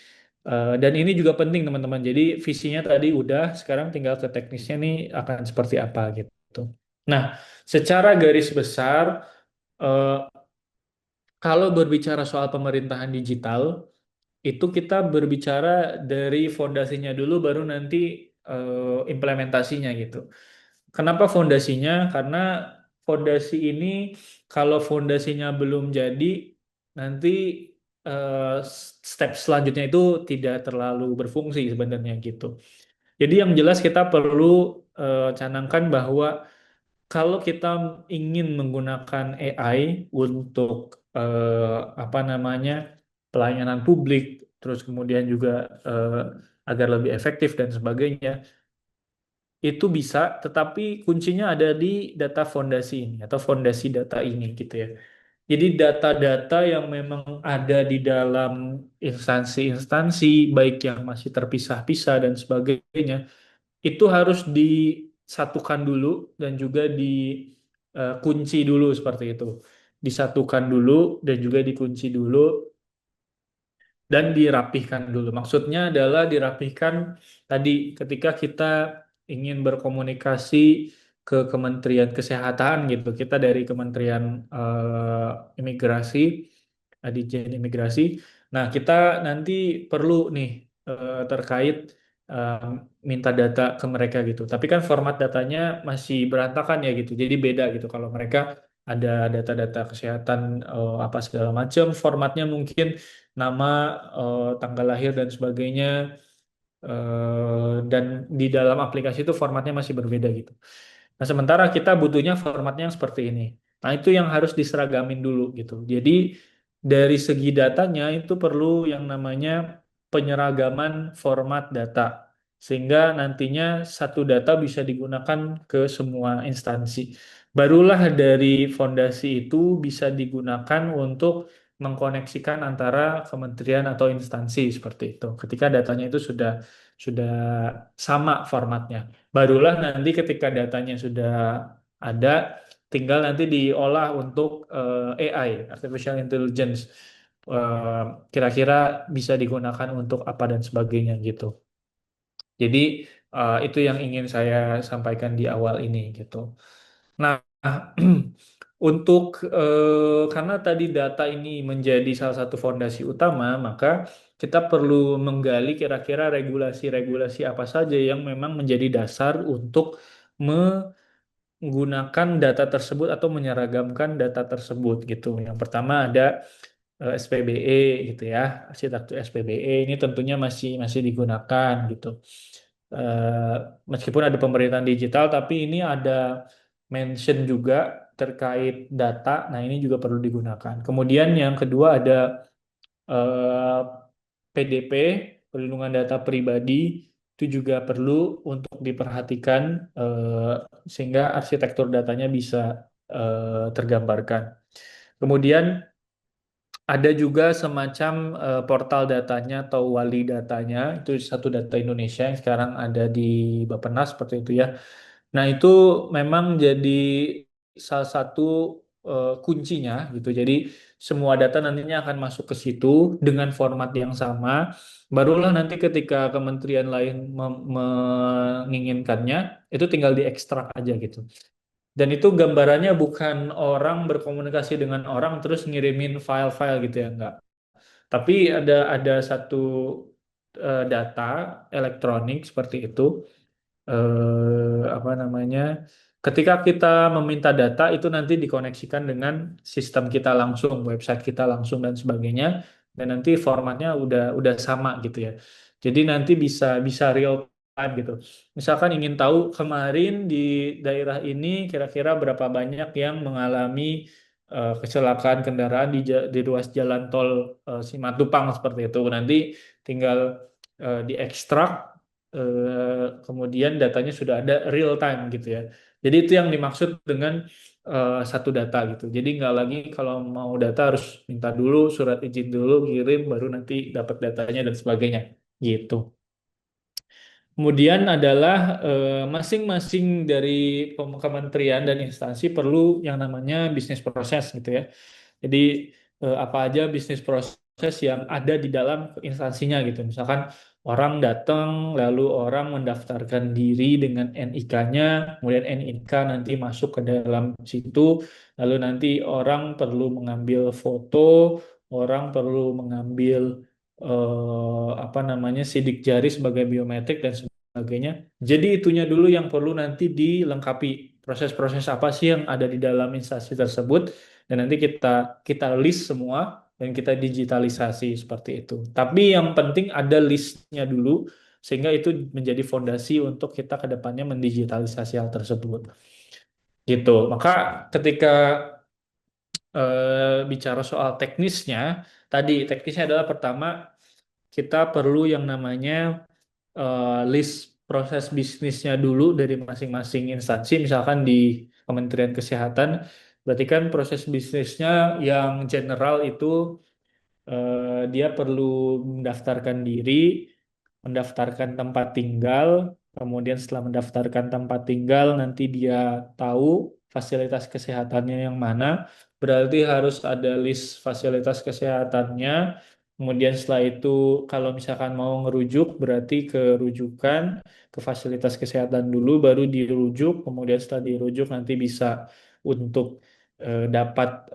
Dan ini juga penting teman-teman. Jadi visinya tadi udah, sekarang tinggal ke teknisnya nih akan seperti apa gitu. Nah, secara garis besar, eh, kalau berbicara soal pemerintahan digital, itu kita berbicara dari fondasinya dulu, baru nanti implementasinya gitu. Kenapa fondasinya? Karena fondasi ini, kalau fondasinya belum jadi, nanti step selanjutnya itu tidak terlalu berfungsi sebenarnya gitu. Jadi yang jelas kita perlu canangkan bahwa kalau kita ingin menggunakan AI untuk apa namanya pelayanan publik, terus kemudian juga eh, agar lebih efektif dan sebagainya, itu bisa, tetapi kuncinya ada di data fondasi ini atau fondasi data ini gitu ya. Jadi data-data yang memang ada di dalam instansi-instansi, baik yang masih terpisah-pisah dan sebagainya, itu harus disatukan dulu dan juga dikunci dulu seperti itu. Disatukan dulu dan juga dikunci dulu dan dirapihkan dulu. Maksudnya adalah dirapihkan tadi ketika kita ingin berkomunikasi ke Kementerian Kesehatan gitu. Kita dari Kementerian Imigrasi, Ditjen Imigrasi. Nah, kita nanti perlu nih terkait eh, minta data ke mereka gitu. Tapi kan format datanya masih berantakan ya gitu. Jadi beda gitu kalau mereka ada data-data kesehatan apa segala macam, formatnya mungkin nama, tanggal lahir dan sebagainya, dan di dalam aplikasi itu formatnya masih berbeda gitu. Nah, sementara kita butuhnya formatnya yang seperti ini. Nah, itu yang harus diseragamin dulu gitu. Jadi dari segi datanya itu perlu yang namanya penyeragaman format data. Sehingga nantinya satu data bisa digunakan ke semua instansi. Barulah dari fondasi itu bisa digunakan untuk mengkoneksikan antara kementerian atau instansi seperti itu. Ketika datanya itu sudah sama formatnya. Barulah nanti ketika datanya sudah ada, tinggal nanti diolah untuk AI, artificial intelligence. eh, kira-kira bisa digunakan untuk apa dan sebagainya gitu. Jadi itu yang ingin saya sampaikan di awal ini gitu. Nah, untuk karena tadi data ini menjadi salah satu fondasi utama, maka kita perlu menggali kira-kira regulasi-regulasi apa saja yang memang menjadi dasar untuk menggunakan data tersebut atau menyeragamkan data tersebut gitu. Yang pertama ada SPBE gitu ya, arsitektur SPBE ini tentunya masih masih digunakan gitu. Eh, Meskipun ada pemerintahan digital, tapi ini ada mention juga terkait data. Nah, ini juga perlu digunakan. Kemudian yang kedua ada eh, PDP, perlindungan data pribadi, itu juga perlu untuk diperhatikan sehingga arsitektur datanya bisa tergambarkan. Kemudian ada juga semacam portal datanya atau wali datanya, itu satu data Indonesia yang sekarang ada di Bappenas seperti itu ya. Nah, itu memang jadi salah satu kuncinya gitu. Jadi semua data nantinya akan masuk ke situ dengan format yang sama. Barulah nanti ketika kementerian lain menginginkannya, itu tinggal diekstrak aja gitu. Dan itu gambarannya bukan orang berkomunikasi dengan orang terus ngirimin file-file gitu ya, enggak. Tapi ada satu data elektronik seperti itu, apa namanya, ketika kita meminta data itu nanti dikoneksikan dengan sistem kita langsung, website kita langsung dan sebagainya, dan nanti formatnya udah sama gitu ya. Jadi nanti bisa bisa real time gitu. Misalkan ingin tahu kemarin di daerah ini kira-kira berapa banyak yang mengalami kecelakaan kendaraan di ruas jalan tol Simatupang seperti itu. Nanti tinggal diekstrak, kemudian datanya sudah ada real time gitu ya. Jadi itu yang dimaksud dengan satu data gitu. Jadi nggak lagi kalau mau data harus minta dulu surat izin dulu, kirim, baru nanti dapat datanya dan sebagainya gitu. Kemudian adalah masing-masing dari kementerian dan instansi perlu yang namanya bisnis proses gitu ya. Jadi apa aja bisnis proses yang ada di dalam instansinya gitu. Misalkan orang datang, lalu orang mendaftarkan diri dengan NIK-nya, kemudian NIK nanti masuk ke dalam situ, lalu nanti orang perlu mengambil foto, orang perlu mengambil apa namanya sidik jari sebagai biometrik dan sebagainya. Jadi itunya dulu yang perlu nanti dilengkapi. Proses-proses apa sih yang ada di dalam instansi tersebut, dan nanti kita kita list semua dan kita digitalisasi seperti itu. Tapi yang penting ada listnya dulu sehingga itu menjadi fondasi untuk kita ke depannya mendigitalisasi hal tersebut. Gitu. Maka ketika bicara soal teknisnya, tadi teknisnya adalah pertama kita perlu yang namanya list proses bisnisnya dulu dari masing-masing instansi, misalkan di Kementerian Kesehatan, berarti kan proses bisnisnya yang general itu dia perlu mendaftarkan diri, mendaftarkan tempat tinggal, kemudian setelah mendaftarkan tempat tinggal nanti dia tahu fasilitas kesehatannya yang mana, berarti harus ada list fasilitas kesehatannya. Kemudian setelah itu kalau misalkan mau ngerujuk berarti ke rujukan, ke fasilitas kesehatan dulu baru dirujuk, kemudian setelah dirujuk nanti bisa untuk dapat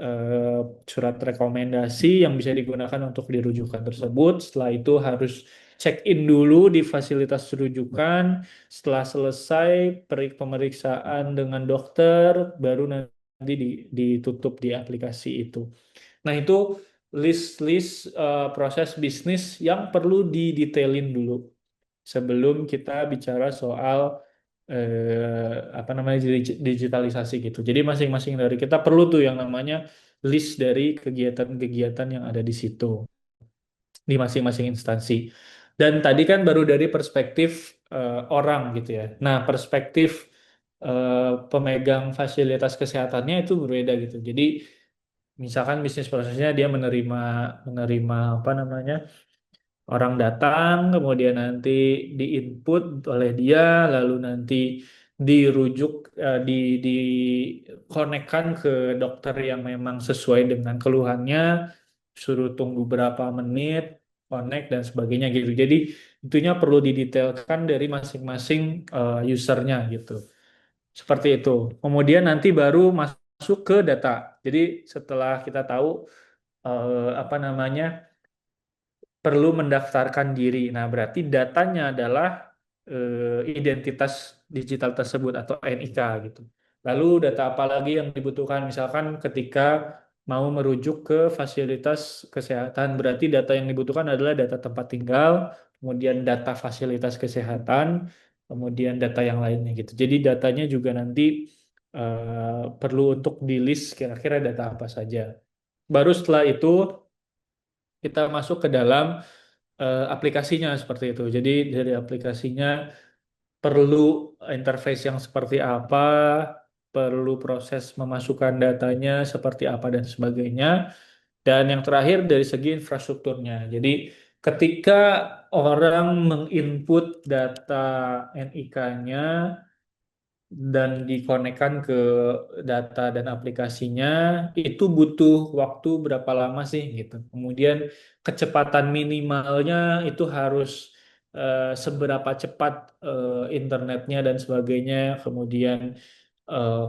surat rekomendasi yang bisa digunakan untuk dirujukan tersebut. Setelah itu harus check in dulu di fasilitas rujukan. Setelah selesai pemeriksaan dengan dokter, baru nanti ditutup di aplikasi itu. Nah, itu list-list proses bisnis yang perlu didetailin dulu sebelum kita bicara soal apa namanya digitalisasi gitu. Jadi masing-masing dari kita perlu tuh yang namanya list dari kegiatan-kegiatan yang ada di situ di masing-masing instansi. Dan tadi kan baru dari perspektif orang gitu ya. Nah, perspektif pemegang fasilitas kesehatannya itu berbeda gitu. Jadi misalkan bisnis prosesnya dia menerima menerima apa namanya orang datang, kemudian nanti diinput oleh dia, lalu nanti dirujuk, dikonekkan ke dokter yang memang sesuai dengan keluhannya, suruh tunggu berapa menit, connect dan sebagainya gitu. Jadi itunya perlu didetailkan dari masing-masing usernya gitu. Seperti itu. Kemudian nanti baru masuk ke data. Jadi setelah kita tahu apa namanya perlu mendaftarkan diri. Nah, berarti datanya adalah identitas digital tersebut atau NIK gitu. Lalu data apa lagi yang dibutuhkan? Misalkan ketika mau merujuk ke fasilitas kesehatan, berarti data yang dibutuhkan adalah data tempat tinggal, kemudian data fasilitas kesehatan, kemudian data yang lainnya gitu. Jadi datanya juga nanti perlu untuk di list kira-kira data apa saja. Baru setelah itu kita masuk ke dalam aplikasinya seperti itu. Jadi dari aplikasinya perlu interface yang seperti apa, perlu proses memasukkan datanya seperti apa dan sebagainya. Dan yang terakhir dari segi infrastrukturnya. Jadi ketika orang menginput data NIK-nya dan dikonekkan ke data dan aplikasinya itu butuh waktu berapa lama sih gitu. Kemudian kecepatan minimalnya itu harus seberapa cepat internetnya dan sebagainya. Kemudian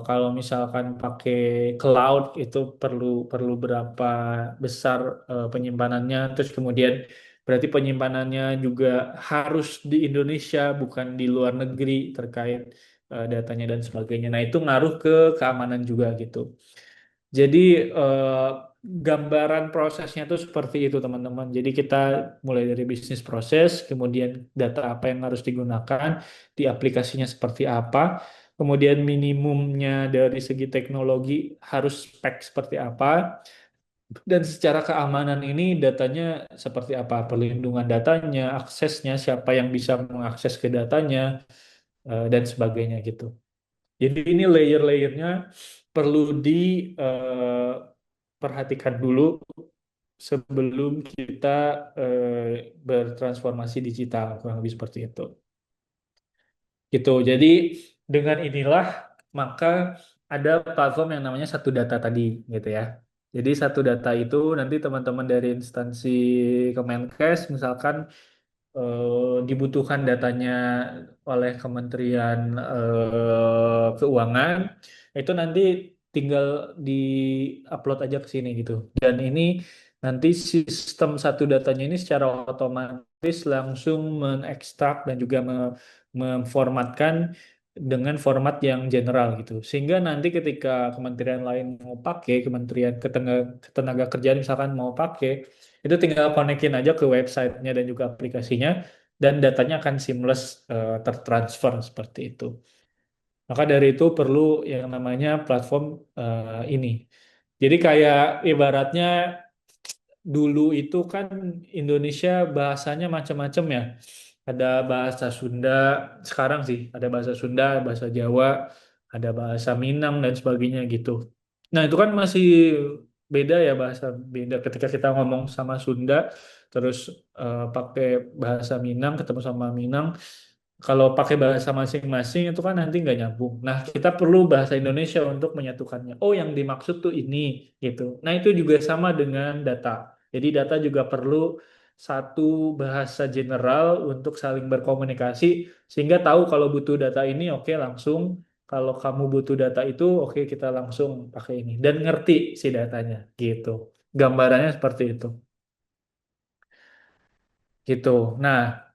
kalau misalkan pakai cloud itu perlu perlu berapa besar penyimpanannya. Terus kemudian berarti penyimpanannya juga harus di Indonesia bukan di luar negeri terkait datanya dan sebagainya. Nah, itu ngaruh ke keamanan juga gitu. Jadi eh, gambaran prosesnya itu seperti itu teman-teman. Jadi kita mulai dari bisnis proses, kemudian data apa yang harus digunakan, di aplikasinya seperti apa, kemudian minimumnya dari segi teknologi harus spek seperti apa, dan secara keamanan ini datanya seperti apa, perlindungan datanya, aksesnya, siapa yang bisa mengakses ke datanya, dan sebagainya gitu. Jadi ini layer-layernya perlu diperhatikan dulu sebelum kita bertransformasi digital, kurang lebih seperti itu. Gitu. Jadi dengan inilah maka ada platform yang namanya satu data tadi, gitu ya. Jadi satu data itu nanti teman-teman dari instansi Kemenkes misalkan dibutuhkan datanya oleh Kementerian Keuangan, itu nanti tinggal di-upload aja ke sini gitu. Dan ini nanti sistem satu datanya ini secara otomatis langsung menekstrak dan juga memformatkan dengan format yang general gitu. Sehingga nanti ketika kementerian lain mau pakai, Kementerian Ketenaga Kerjaan misalkan mau pakai, itu tinggal konekin aja ke websitenya dan juga aplikasinya, dan datanya akan seamless tertransfer seperti itu. Maka dari itu perlu yang namanya platform ini. Jadi kayak ibaratnya dulu itu kan Indonesia bahasanya macam-macam ya. Ada bahasa Sunda, sekarang sih ada bahasa Sunda, bahasa Jawa, ada bahasa Minang dan sebagainya gitu. Nah, itu kan masih beda ya, bahasa beda ketika kita ngomong sama Sunda terus pakai bahasa Minang ketemu sama Minang, kalau pakai bahasa masing-masing itu kan nanti nggak nyambung. Nah, kita perlu bahasa Indonesia untuk menyatukannya. Oh, yang dimaksud tuh ini gitu. Nah, itu juga sama dengan data. Jadi data juga perlu satu bahasa general untuk saling berkomunikasi sehingga tahu kalau butuh data ini oke langsung, kalau kamu butuh data itu oke kita langsung pakai ini dan ngerti si datanya gitu. Gambarannya seperti itu. Gitu. Nah,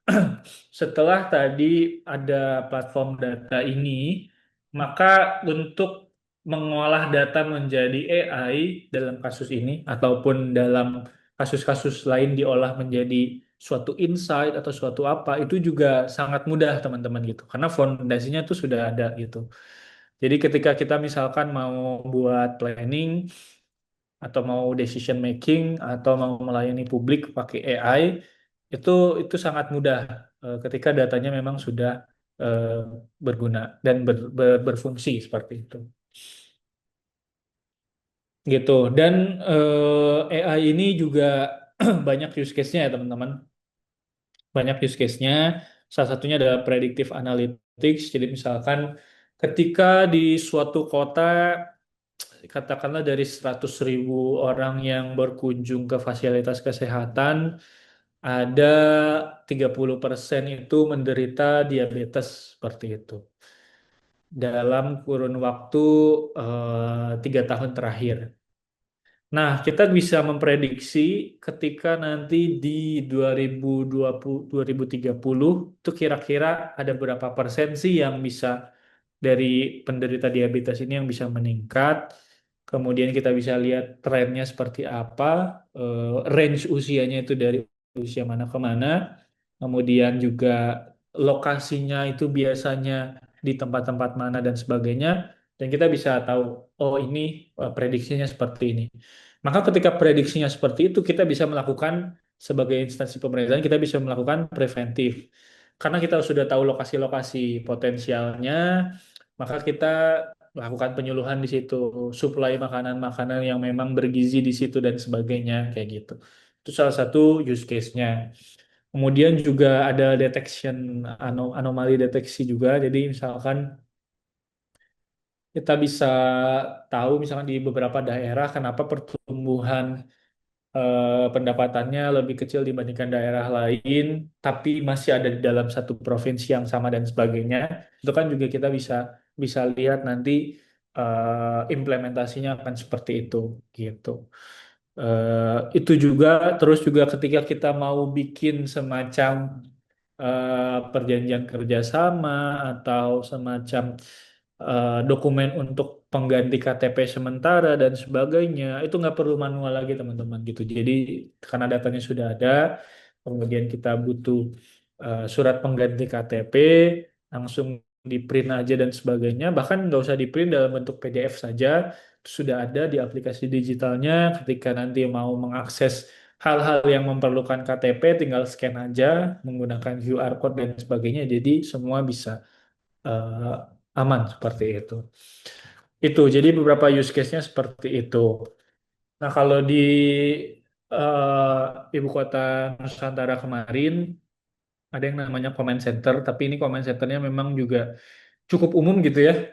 setelah tadi ada platform data ini, maka untuk mengolah data menjadi AI dalam kasus ini, ataupun dalam kasus-kasus lain diolah menjadi suatu insight atau suatu apa, itu juga sangat mudah teman-teman gitu. Karena fondasinya itu sudah ada gitu. Jadi ketika kita misalkan mau buat planning, atau mau decision making atau mau melayani publik pakai AI itu itu sangat mudah ketika datanya memang sudah eh, berguna dan berfungsi seperti itu gitu. Dan AI ini juga banyak use case-nya ya teman-teman, banyak use case-nya. Salah satunya adalah predictive analytics. Jadi misalkan ketika di suatu kota katakanlah dari 100.000 orang yang berkunjung ke fasilitas kesehatan, ada 30% itu menderita diabetes seperti itu dalam kurun waktu 3 tahun terakhir. Nah, kita bisa memprediksi ketika nanti di 2020, 2030 itu kira-kira ada berapa persen sih yang bisa dari penderita diabetes ini yang bisa meningkat. Kemudian kita bisa lihat trennya seperti apa, range usianya itu dari usia mana ke mana. Kemudian juga lokasinya itu biasanya di tempat-tempat mana dan sebagainya. Dan kita bisa tahu, oh ini prediksinya seperti ini. Maka ketika prediksinya seperti itu, kita bisa melakukan sebagai instansi pemerintahan, kita bisa melakukan preventif. Karena kita sudah tahu lokasi-lokasi potensialnya, maka kita lakukan penyuluhan di situ, suplai makanan-makanan yang memang bergizi di situ dan sebagainya, kayak gitu. Itu salah satu use case-nya. Kemudian juga ada detection, anomali deteksi juga. Jadi misalkan kita bisa tahu misalkan di beberapa daerah kenapa pertumbuhan pendapatannya lebih kecil dibandingkan daerah lain, tapi masih ada di dalam satu provinsi yang sama dan sebagainya. Itu kan juga kita bisa bisa lihat nanti implementasinya akan seperti itu, gitu. Itu juga terus juga ketika kita mau bikin semacam perjanjian kerjasama atau semacam dokumen untuk pengganti KTP sementara dan sebagainya itu nggak perlu manual lagi teman-teman gitu. Jadi karena datanya sudah ada, kemudian kita butuh surat pengganti KTP langsung di print aja dan sebagainya. Bahkan nggak usah di print dalam bentuk PDF saja, sudah ada di aplikasi digitalnya. Ketika nanti mau mengakses hal-hal yang memerlukan KTP, tinggal scan aja menggunakan QR code dan sebagainya. Jadi semua bisa aman seperti itu. Itu jadi beberapa use case-nya seperti itu. Nah, kalau di ibu kota Nusantara kemarin ada yang namanya comment center, tapi ini comment centernya memang juga cukup umum gitu ya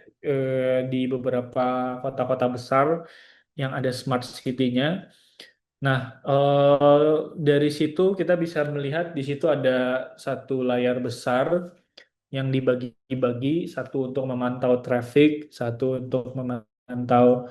di beberapa kota-kota besar yang ada smart city-nya. Nah, dari situ kita bisa melihat di situ ada satu layar besar yang dibagi-bagi, satu untuk memantau traffic, satu untuk memantau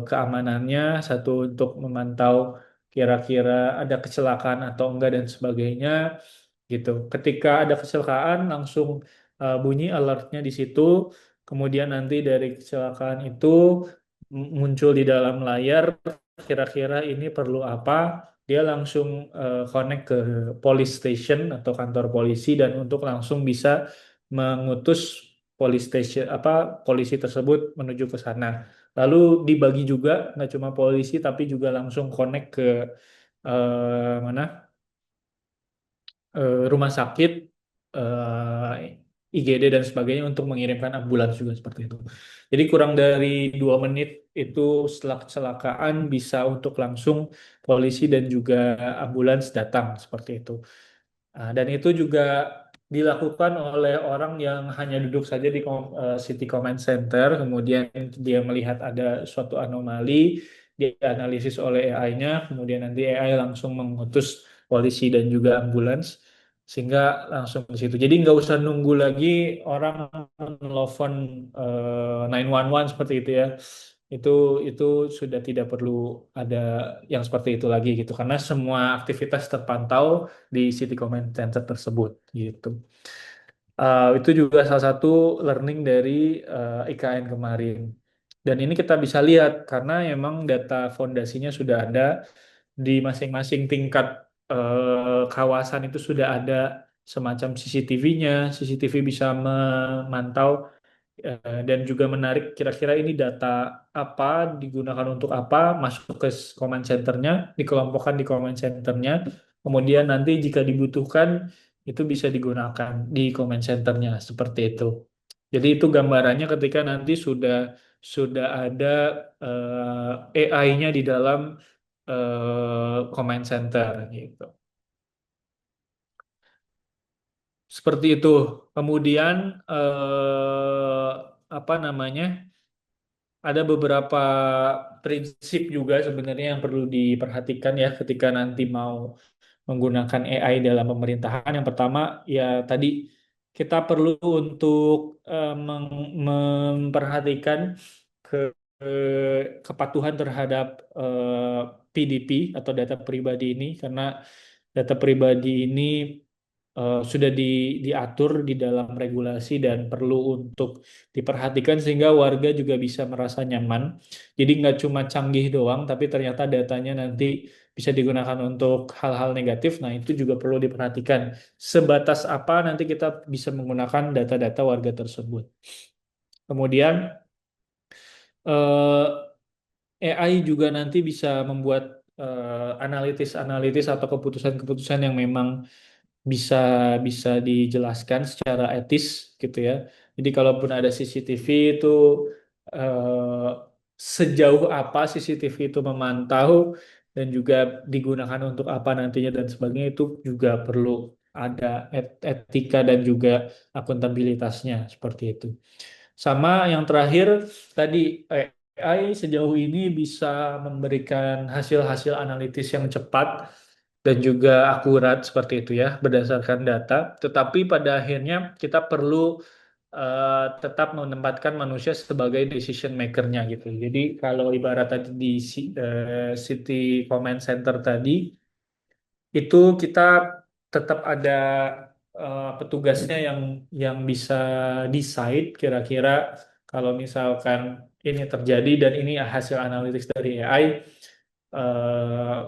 keamanannya, satu untuk memantau kira-kira ada kecelakaan atau enggak dan sebagainya gitu. Ketika ada kecelakaan langsung bunyi alertnya di situ. Kemudian nanti dari kecelakaan itu muncul di dalam layar kira-kira ini perlu apa. Dia langsung connect ke police station atau kantor polisi dan untuk langsung bisa mengutus police station apa polisi tersebut menuju ke sana. Lalu dibagi juga nggak cuma polisi tapi juga langsung connect ke mana rumah sakit, IGD dan sebagainya untuk mengirimkan ambulans juga seperti itu. Jadi kurang dari 2 menit itu setelah kecelakaan bisa untuk langsung polisi dan juga ambulans datang seperti itu. Dan itu juga dilakukan oleh orang yang hanya duduk saja di City Command Center, kemudian dia melihat ada suatu anomali, dia analisis oleh AI-nya, kemudian nanti AI langsung mengutus polisi dan juga ambulans, sehingga langsung ke situ. Jadi nggak usah nunggu lagi orang telepon 911 seperti itu ya. Itu itu sudah tidak perlu ada yang seperti itu lagi gitu, karena semua aktivitas terpantau di City Command Center tersebut gitu. Itu juga salah satu learning dari IKN kemarin. Dan ini kita bisa lihat karena memang data fondasinya sudah ada di masing-masing tingkat kawasan itu sudah ada semacam CCTV-nya. CCTV bisa memantau dan juga menarik kira-kira ini data apa digunakan untuk apa masuk ke command centernya dikelompokkan di command centernya kemudian nanti jika dibutuhkan itu bisa digunakan di command centernya seperti itu. Jadi itu gambarannya ketika nanti sudah ada AI-nya di dalam command center gitu. Seperti itu. Kemudian apa namanya? ada beberapa prinsip juga sebenarnya yang perlu diperhatikan ya ketika nanti mau menggunakan AI dalam pemerintahan. Yang pertama ya tadi kita perlu untuk memperhatikan ke kepatuhan terhadap PDP atau data pribadi ini karena data pribadi ini sudah diatur di dalam regulasi dan perlu untuk diperhatikan sehingga warga juga bisa merasa nyaman. Jadi nggak cuma canggih doang, tapi ternyata datanya nanti bisa digunakan untuk hal-hal negatif. Nah, itu juga perlu diperhatikan. Sebatas apa nanti kita bisa menggunakan data-data warga tersebut. Kemudian AI juga nanti bisa membuat analitis-analitis atau keputusan-keputusan yang memang bisa bisa dijelaskan secara etis gitu ya. Jadi kalaupun ada CCTV itu eh, sejauh apa CCTV itu memantau dan juga digunakan untuk apa nantinya dan sebagainya itu juga perlu ada etika dan juga akuntabilitasnya seperti itu. Sama yang terakhir tadi AI sejauh ini bisa memberikan hasil-hasil analitis yang cepat dan juga akurat seperti itu ya berdasarkan data. Tetapi pada akhirnya kita perlu tetap menempatkan manusia sebagai decision makernya gitu. Jadi kalau ibarat tadi di City Command Center tadi itu kita tetap ada petugasnya yang bisa decide kira-kira kalau misalkan ini terjadi dan ini hasil analitik dari AI, eh,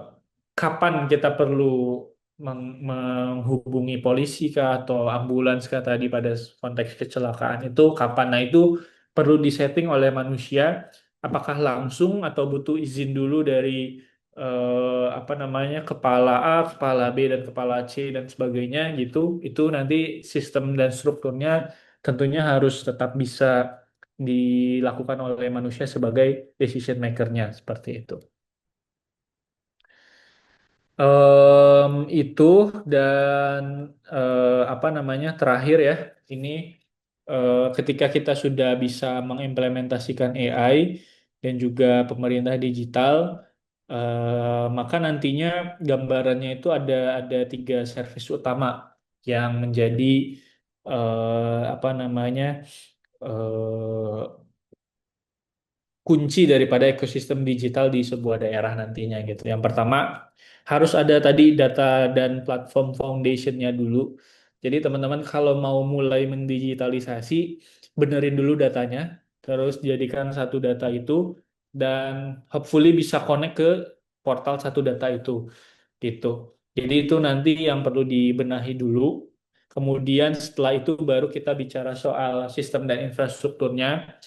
kapan kita perlu menghubungi polisi kah atau ambulans kah tadi pada konteks kecelakaan itu kapan? Nah itu perlu disetting oleh manusia. Apakah langsung atau butuh izin dulu dari apa namanya kepala A, kepala B dan kepala C dan sebagainya gitu. Itu nanti sistem dan strukturnya tentunya harus tetap bisa dilakukan oleh manusia sebagai decision makernya seperti itu. Itu dan apa namanya terakhir ya ini ketika kita sudah bisa mengimplementasikan AI dan juga pemerintah digital maka nantinya gambarannya itu ada tiga service utama yang menjadi apa namanya eh, kunci daripada ekosistem digital di sebuah daerah nantinya gitu. Yang pertama harus ada tadi data dan platform foundationnya dulu. Jadi teman-teman kalau mau mulai mendigitalisasi, benerin dulu datanya, terus jadikan satu data itu dan hopefully bisa connect ke portal satu data itu gitu. Jadi itu nanti yang perlu dibenahi dulu. Kemudian setelah itu baru kita bicara soal sistem dan infrastrukturnya.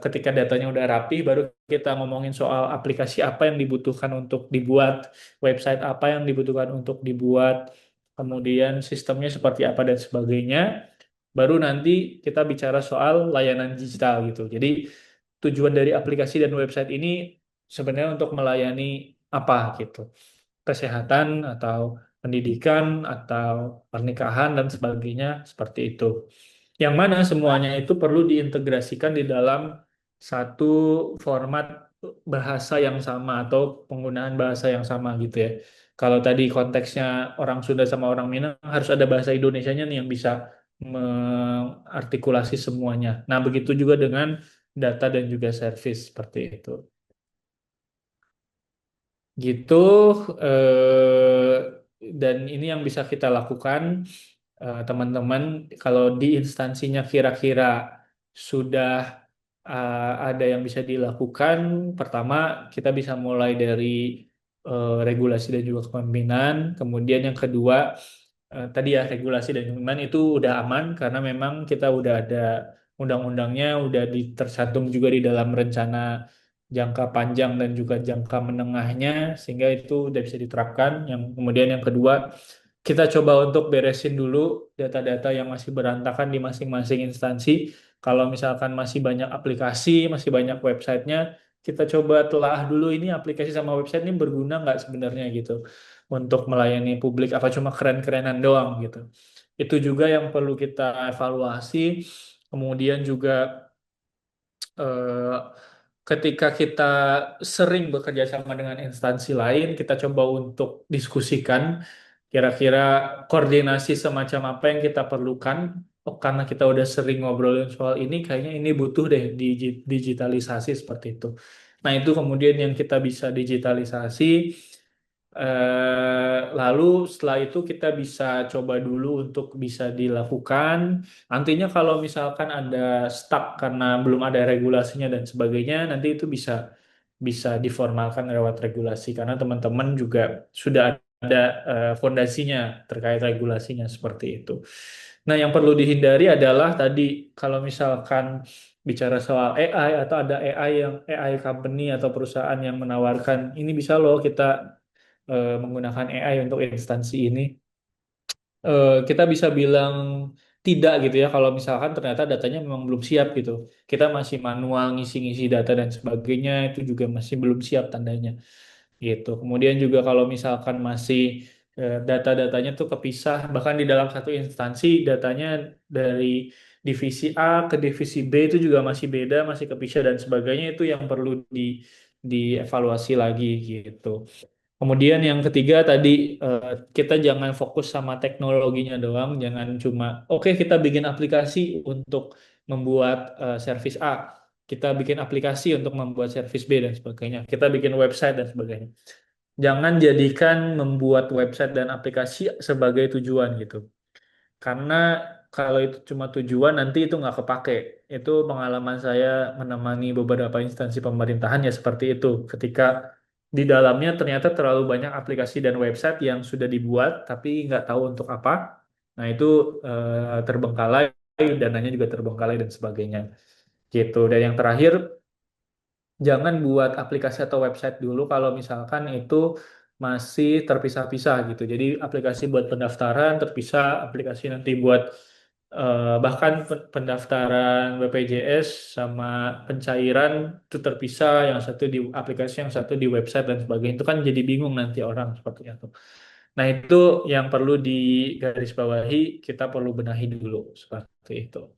Ketika datanya udah rapi, baru kita ngomongin soal aplikasi apa yang dibutuhkan untuk dibuat, website apa yang dibutuhkan untuk dibuat, kemudian sistemnya seperti apa dan sebagainya. Baru nanti kita bicara soal layanan digital gitu. Jadi tujuan dari aplikasi dan website ini sebenarnya untuk melayani apa gitu, kesehatan atau pendidikan atau pernikahan dan sebagainya seperti itu. Yang mana semuanya itu perlu diintegrasikan di dalam satu format bahasa yang sama atau penggunaan bahasa yang sama gitu ya. Kalau tadi konteksnya orang Sunda sama orang Minang harus ada bahasa Indonesianya nih yang bisa mengartikulasi semuanya. Nah, begitu juga dengan data dan juga service seperti itu. Gitu dan ini yang bisa kita lakukan teman-teman kalau di instansinya kira-kira sudah ada yang bisa dilakukan. Pertama, kita bisa mulai dari regulasi dan juga kepemimpinan. Kemudian yang kedua, tadi ya regulasi dan kepemimpinan itu udah aman karena memang kita udah ada undang-undangnya, udah tercantum juga di dalam rencana jangka panjang dan juga jangka menengahnya, sehingga itu udah bisa diterapkan. Yang kemudian yang kedua, kita coba untuk beresin dulu data-data yang masih berantakan di masing-masing instansi. Kalau misalkan masih banyak aplikasi, masih banyak websitenya, kita coba telah dulu ini aplikasi sama website ini berguna nggak sebenarnya gitu untuk melayani publik, apa cuma keren-kerenan doang gitu. Itu juga yang perlu kita evaluasi. Kemudian juga eh, ketika kita sering bekerja sama dengan instansi lain, kita coba untuk diskusikan kira-kira koordinasi semacam apa yang kita perlukan. Oh, karena kita udah sering ngobrolin soal ini, kayaknya ini butuh deh digitalisasi seperti itu. Nah, itu kemudian yang kita bisa digitalisasi. Lalu setelah itu kita bisa coba dulu untuk bisa dilakukan. Nantinya kalau misalkan ada stuck karena belum ada regulasinya dan sebagainya, nanti itu bisa bisa diformalkan lewat regulasi karena teman-teman juga sudah ada fondasinya terkait regulasinya seperti itu. Nah, yang perlu dihindari adalah tadi kalau misalkan bicara soal AI atau ada AI yang AI company atau perusahaan yang menawarkan ini bisa loh kita menggunakan AI untuk instansi ini, kita bisa bilang tidak gitu ya kalau misalkan ternyata datanya memang belum siap gitu. Kita masih manual ngisi-ngisi data dan sebagainya itu juga masih belum siap tandanya gitu. Kemudian juga kalau misalkan masih data-datanya tuh kepisah bahkan di dalam satu instansi datanya dari divisi A ke divisi B itu juga masih beda, masih kepisah dan sebagainya itu yang perlu dievaluasi lagi gitu. Kemudian yang ketiga tadi kita jangan fokus sama teknologinya doang, jangan cuma oke kita bikin aplikasi untuk membuat service A, kita bikin aplikasi untuk membuat service B dan sebagainya, kita bikin website dan sebagainya. Jangan jadikan membuat website dan aplikasi sebagai tujuan gitu. Karena kalau itu cuma tujuan nanti itu nggak kepake. Itu pengalaman saya menemani beberapa instansi pemerintahan ya seperti itu. Ketika di dalamnya ternyata terlalu banyak aplikasi dan website yang sudah dibuat tapi nggak tahu untuk apa. Nah itu terbengkalai, dananya juga terbengkalai dan sebagainya. Gitu. Dan yang terakhir jangan buat aplikasi atau website dulu kalau misalkan itu masih terpisah-pisah gitu. Jadi aplikasi buat pendaftaran terpisah, aplikasi nanti buat bahkan pendaftaran BPJS sama pencairan itu terpisah, yang satu di aplikasi, yang satu di website dan sebagainya. Itu kan jadi bingung nanti orang seperti itu. Nah, itu yang perlu digarisbawahi, kita perlu benahi dulu seperti itu.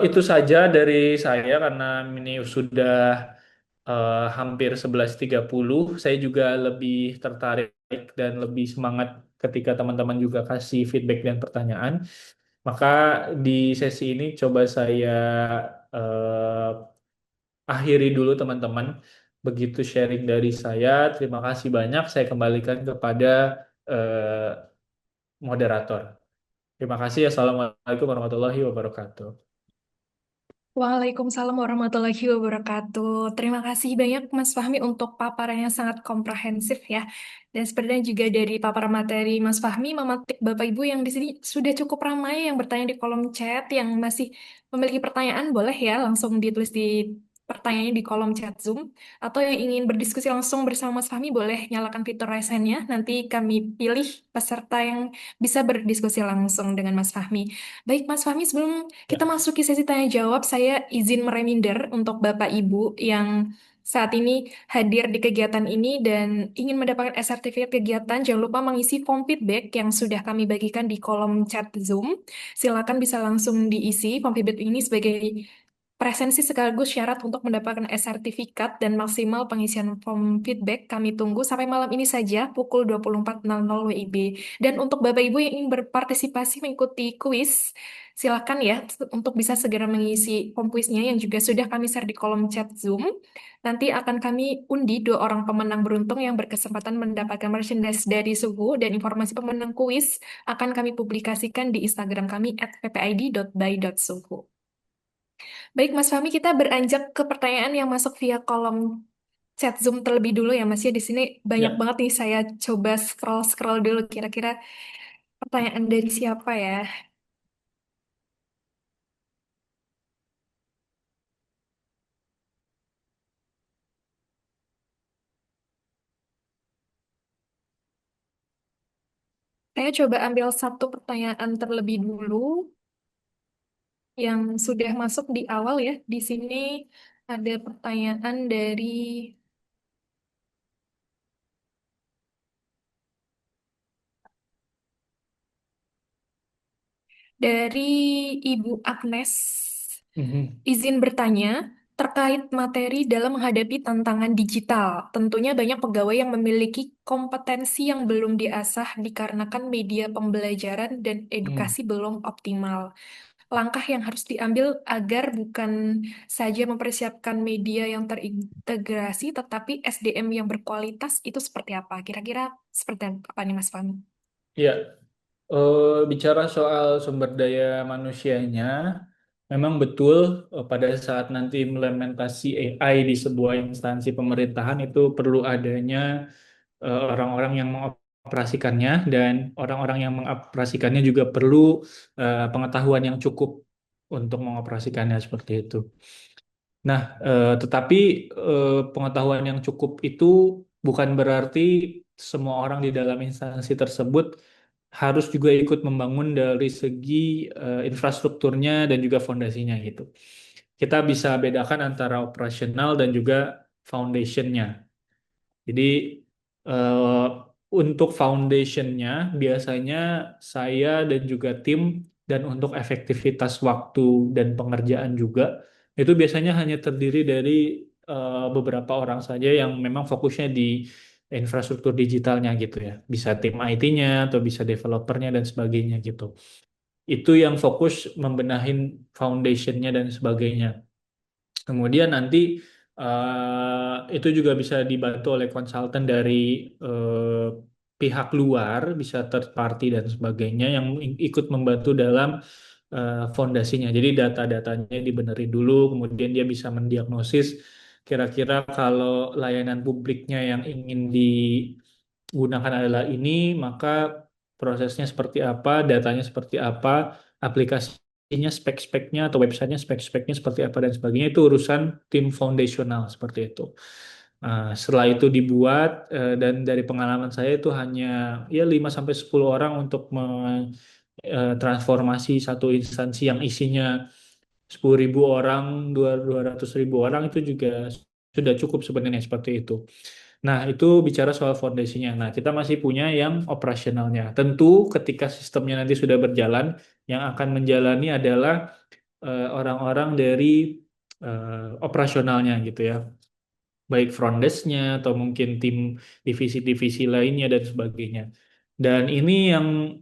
Itu saja dari saya karena ini sudah hampir 11.30. Saya juga lebih tertarik dan lebih semangat ketika teman-teman juga kasih feedback dan pertanyaan. Maka di sesi ini coba saya eh, akhiri dulu teman-teman. Begitu sharing dari saya. Terima kasih banyak. Saya kembalikan kepada eh, moderator. Terima kasih. Assalamualaikum warahmatullahi wabarakatuh. Waalaikumsalam warahmatullahi wabarakatuh. Terima kasih banyak Mas Fahmi untuk paparan yang sangat komprehensif ya. Dan sebenarnya juga dari paparan materi Mas Fahmi memetik Bapak Ibu yang di sini sudah cukup ramai yang bertanya di kolom chat, yang masih memiliki pertanyaan boleh ya langsung ditulis di pertanyaannya di kolom chat Zoom, atau yang ingin berdiskusi langsung bersama Mas Fahmi boleh nyalakan fitur raise hand-nya. Nanti kami pilih peserta yang bisa berdiskusi langsung dengan Mas Fahmi. Baik Mas Fahmi, sebelum kita Ya. masuk ke sesi tanya jawab, saya izin mereminder untuk Bapak Ibu yang saat ini hadir di kegiatan ini dan ingin mendapatkan sertifikat kegiatan. Jangan lupa mengisi form feedback yang sudah kami bagikan di kolom chat Zoom. Silakan bisa langsung diisi form feedback ini sebagai presensi sekaligus syarat untuk mendapatkan sertifikat dan maksimal pengisian form feedback. Kami tunggu sampai malam ini saja pukul 24.00 WIB. Dan untuk Bapak Ibu yang ingin berpartisipasi mengikuti kuis, silakan ya untuk bisa segera mengisi form kuisnya yang juga sudah kami share di kolom chat Zoom. Nanti akan kami undi dua orang pemenang beruntung yang berkesempatan mendapatkan merchandise dari Suhu, dan informasi pemenang kuis akan kami publikasikan di Instagram kami @ppid.by.suhu. Baik Mas Fahmi, kita beranjak ke pertanyaan yang masuk via kolom chat Zoom terlebih dulu ya Mas ya. Di sini banyak Ya. banget nih, saya coba scroll-scroll dulu kira-kira pertanyaan dari siapa ya. Saya coba ambil satu pertanyaan terlebih dulu yang sudah masuk di awal ya. Di sini ada pertanyaan dari Ibu Agnes. Mhm. Izin bertanya terkait materi dalam menghadapi tantangan digital. Tentunya banyak pegawai yang memiliki kompetensi yang belum diasah dikarenakan media pembelajaran dan Hmm. edukasi belum optimal. Langkah yang harus diambil agar bukan saja mempersiapkan media yang terintegrasi, tetapi SDM yang berkualitas itu seperti apa? Kira-kira seperti apa nih Mas Fahmi? Ya, bicara soal sumber daya manusianya, memang betul pada saat nanti implementasi AI di sebuah instansi pemerintahan itu perlu adanya orang-orang yang mengoperasikannya dan orang-orang yang mengoperasikannya juga perlu pengetahuan yang cukup untuk mengoperasikannya seperti itu. Nah, tetapi pengetahuan yang cukup itu bukan berarti semua orang di dalam instansi tersebut harus juga ikut membangun dari segi infrastrukturnya dan juga fondasinya gitu. Kita bisa bedakan antara operasional dan juga foundationnya. Jadi eh, untuk foundationnya biasanya saya dan juga tim dan untuk efektivitas waktu dan pengerjaan juga itu biasanya hanya terdiri dari beberapa orang saja yang memang fokusnya di infrastruktur digitalnya gitu ya. Bisa tim IT-nya atau bisa developernya dan sebagainya gitu. Itu yang fokus membenahin foundationnya dan sebagainya. Kemudian nanti itu juga bisa dibantu oleh konsultan dari pihak luar, bisa third party dan sebagainya yang ikut membantu dalam fondasinya. Jadi data-datanya dibenerin dulu, kemudian dia bisa mendiagnosis kira-kira kalau layanan publiknya yang ingin digunakan adalah ini, maka prosesnya seperti apa, datanya seperti apa, aplikasinya spek-speknya atau websitenya spek-speknya seperti apa dan sebagainya itu urusan tim foundational seperti itu. Setelah itu dibuat dan dari pengalaman saya itu hanya ya 5 sampai 10 orang untuk transformasi satu instansi yang isinya 10.000 orang, 200.000 orang itu juga sudah cukup sebenarnya seperti itu. Nah, itu bicara soal fondasinya. Nah, kita masih punya yang operasionalnya. Tentu ketika sistemnya nanti sudah berjalan, yang akan menjalani adalah orang-orang dari operasionalnya gitu ya. Baik front desk-nya atau mungkin tim divisi-divisi lainnya dan sebagainya. Dan ini yang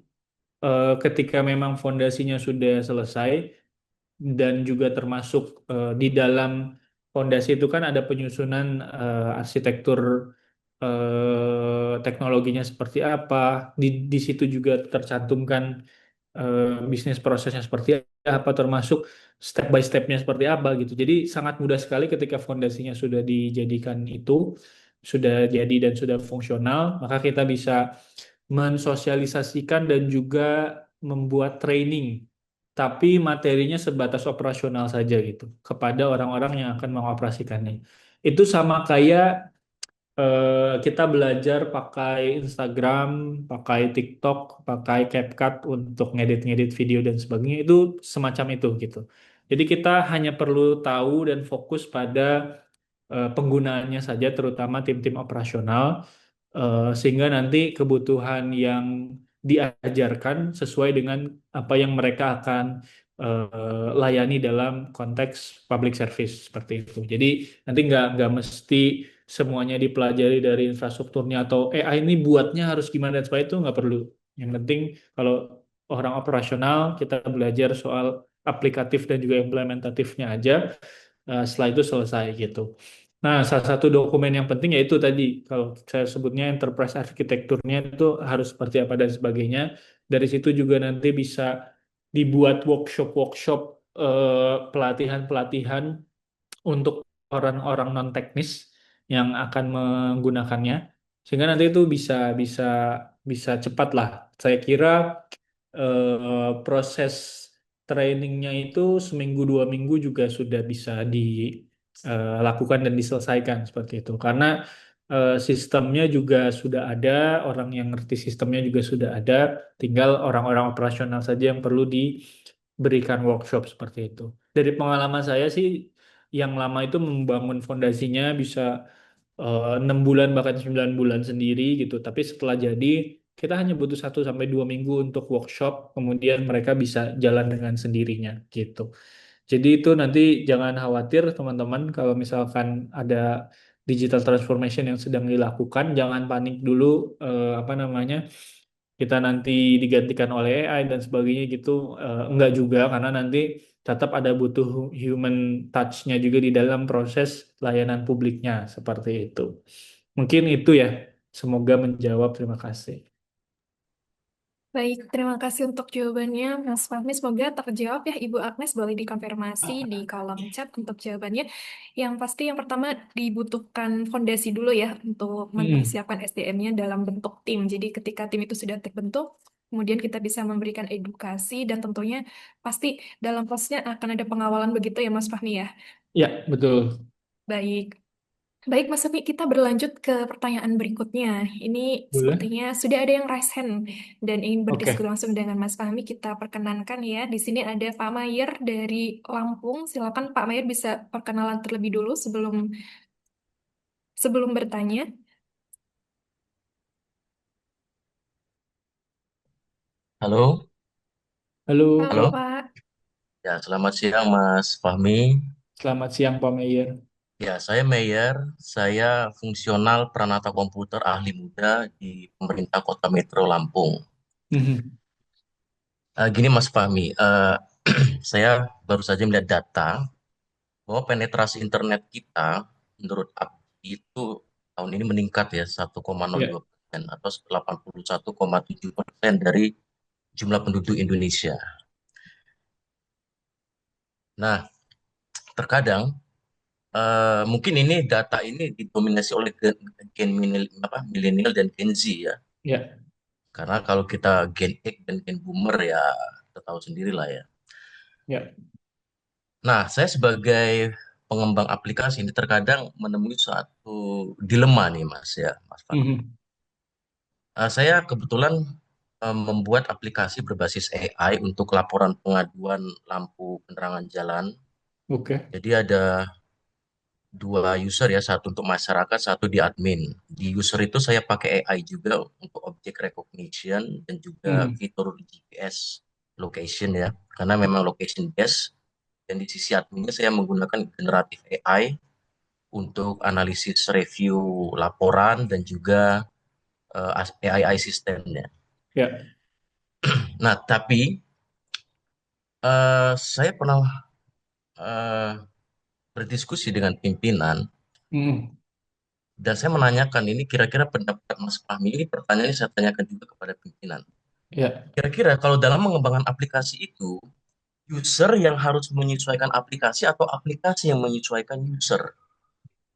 ketika memang fondasinya sudah selesai, dan juga termasuk di dalam fondasi itu kan ada penyusunan arsitektur teknologinya seperti apa. Di situ juga tercantumkan bisnis prosesnya seperti apa, termasuk step by stepnya seperti apa gitu. Jadi sangat mudah sekali ketika fondasinya sudah dijadikan itu, sudah jadi dan sudah fungsional, maka kita bisa mensosialisasikan dan juga membuat training, tapi materinya sebatas operasional saja gitu kepada orang-orang yang akan mengoperasikannya. Itu sama kayak kita belajar pakai Instagram, pakai TikTok, pakai CapCut untuk ngedit-ngedit video dan sebagainya itu semacam itu gitu. Jadi kita hanya perlu tahu dan fokus pada penggunaannya saja, terutama tim-tim operasional, sehingga nanti kebutuhan yang diajarkan sesuai dengan apa yang mereka akan layani dalam konteks public service seperti itu. Jadi nanti nggak mesti semuanya dipelajari dari infrastrukturnya atau AI ini buatnya harus gimana dan sebagainya itu nggak perlu. Yang penting kalau orang operasional kita belajar soal aplikatif dan juga implementatifnya aja, setelah itu selesai gitu. Nah, salah satu dokumen yang penting yaitu tadi, kalau saya sebutnya enterprise arsitekturnya itu harus seperti apa dan sebagainya. Dari situ juga nanti bisa dibuat workshop-workshop, pelatihan-pelatihan untuk orang-orang non teknis yang akan menggunakannya, sehingga nanti itu bisa bisa bisa cepat lah. Saya kira proses trainingnya itu seminggu 2 minggu juga sudah bisa dilakukan dan diselesaikan seperti itu, karena sistemnya juga sudah ada, orang yang ngerti sistemnya juga sudah ada, tinggal orang-orang operasional saja yang perlu diberikan workshop seperti itu. Dari pengalaman saya sih, yang lama itu membangun fondasinya bisa 6 bulan bahkan 9 bulan sendiri gitu. Tapi setelah jadi kita hanya butuh 1 sampai 2 minggu untuk workshop, kemudian mereka bisa jalan dengan sendirinya gitu. Jadi itu nanti jangan khawatir teman-teman kalau misalkan ada digital transformation yang sedang dilakukan, jangan panik dulu apa namanya kita nanti digantikan oleh AI dan sebagainya gitu. Enggak juga karena nanti tetap ada butuh human touch-nya juga di dalam proses layanan publiknya seperti itu. Mungkin itu ya. Semoga menjawab. Terima kasih. Baik, terima kasih untuk jawabannya, Mas Fahmi. Semoga terjawab ya, Ibu Agnes. Boleh dikonfirmasi di kolom chat untuk jawabannya. Yang pasti yang pertama dibutuhkan fondasi dulu ya untuk Mm-mm. mempersiapkan SDM-nya dalam bentuk tim. Jadi ketika tim itu sudah terbentuk, kemudian kita bisa memberikan edukasi dan tentunya pasti dalam prosesnya akan ada pengawalan begitu ya, Mas Fahmi ya. Ya, betul. Baik. Baik, Mas Upi, kita berlanjut ke pertanyaan berikutnya. Ini Boleh? sepertinya sudah ada yang raise hand dan ingin berdiskusi Oke. langsung dengan Mas Fahmi. Kita perkenankan ya. Di sini ada Pak Mayer dari Lampung. Silakan Pak Mayer bisa perkenalan terlebih dulu sebelum sebelum bertanya. Halo, Halo, Halo halo. Pak. Ya, selamat siang Mas Fahmi. selamat siang Pak Mayer. Ya, saya Mayer. Saya fungsional peranata komputer ahli muda di pemerintah Kota Metro Lampung. Mhm. Gini Mas Fahmi, saya baru saja melihat data bahwa penetrasi internet kita menurut APBI itu tahun ini meningkat ya Ya, 1,02% atau 81,7% dari jumlah penduduk Indonesia. Nah, terkadang mungkin ini data ini didominasi oleh gen milenial dan Gen Z ya. ya, Karena kalau kita Gen X dan Gen Boomer ya kita tahu sendiri lah ya. ya. Nah, saya sebagai pengembang aplikasi ini terkadang menemui suatu dilema nih Mas ya, Mas Fahmi. Mhm. Saya kebetulan membuat aplikasi berbasis AI untuk laporan pengaduan lampu penerangan jalan. Oke. Jadi ada dua user ya, satu untuk masyarakat, satu di admin. Di user itu saya pakai AI juga untuk object recognition dan juga Mhm. fitur GPS location ya, karena memang location based. Dan di sisi adminnya saya menggunakan generatif AI untuk analisis review laporan dan juga AI asistennya. Ya. Nah, tapi saya pernah eh, berdiskusi dengan pimpinan Mhm. dan saya menanyakan ini kira-kira pendapat Mas Fahmi ini pertanyaan ini saya tanyakan juga kepada pimpinan. Ya. Kira-kira kalau dalam mengembangkan aplikasi itu, user yang harus menyesuaikan aplikasi atau aplikasi yang menyesuaikan user?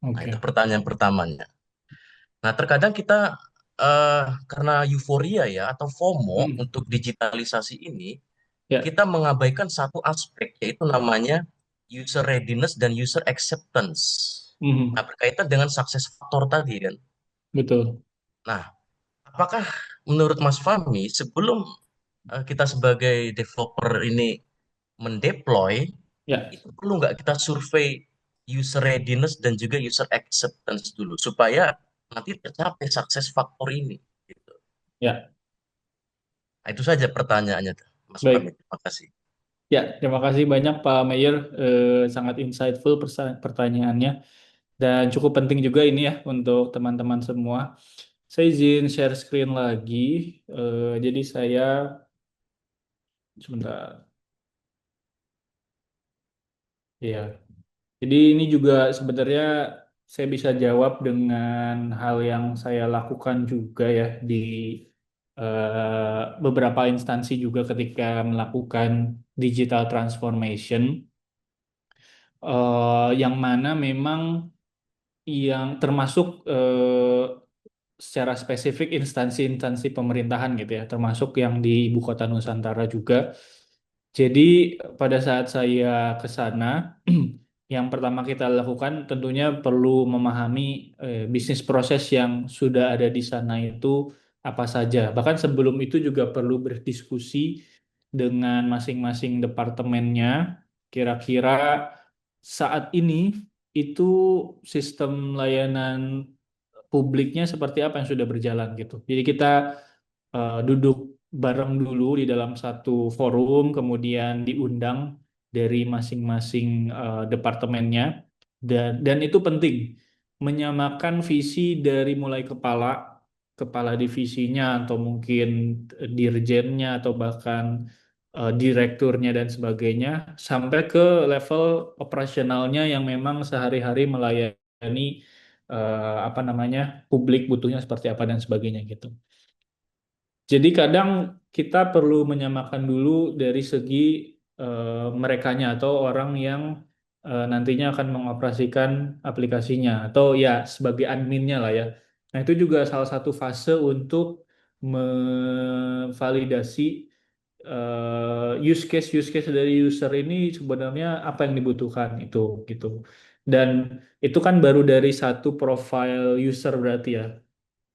Nah, itu Oke. pertanyaan pertamanya. Nah, terkadang kita karena euforia ya atau FOMO Mhm. untuk digitalisasi ini, Ya. kita mengabaikan satu aspek yaitu namanya user readiness dan user acceptance. Nah, Mhm. berkaitan dengan sukses faktor tadi kan. Betul. Nah, apakah menurut Mas Fahmi sebelum kita sebagai developer ini mendeploy, Ya. itu perlu nggak kita survei user readiness dan juga user acceptance dulu supaya nanti tercapai sukses faktor ini. Gitu. Ya. Nah, itu saja pertanyaannya, Mas Fahmi. Baik. Terima kasih. Ya, terima kasih banyak Pak Mayer. Sangat insightful pertanyaannya dan cukup penting juga ini ya untuk teman-teman semua. Saya izin share screen lagi. Jadi saya sebentar. Ya, jadi ini juga sebenarnya saya bisa jawab dengan hal yang saya lakukan juga ya di beberapa instansi juga ketika melakukan digital transformation, yang mana memang yang termasuk secara spesifik instansi-instansi pemerintahan gitu ya, termasuk yang di Ibu Kota Nusantara juga. Jadi pada saat saya ke sana, yang pertama kita lakukan tentunya perlu memahami bisnis proses yang sudah ada di sana itu apa saja. Bahkan sebelum itu juga perlu berdiskusi dengan masing-masing departemennya. Kira-kira saat ini itu sistem layanan publiknya seperti apa yang sudah berjalan gitu. Jadi kita duduk bareng dulu di dalam satu forum, kemudian diundang. dari masing-masing departemennya, dan itu penting menyamakan visi dari mulai kepala divisinya atau mungkin dirjennya atau bahkan direkturnya dan sebagainya sampai ke level operasionalnya yang memang sehari-hari melayani apa namanya publik butuhnya seperti apa dan sebagainya gitu. Jadi kadang kita perlu menyamakan dulu dari segi merekanya atau orang yang nantinya akan mengoperasikan aplikasinya atau ya sebagai adminnya lah ya. Nah itu juga salah satu fase untuk memvalidasi use case dari user ini sebenarnya apa yang dibutuhkan itu gitu. Dan itu kan baru dari satu profile user berarti ya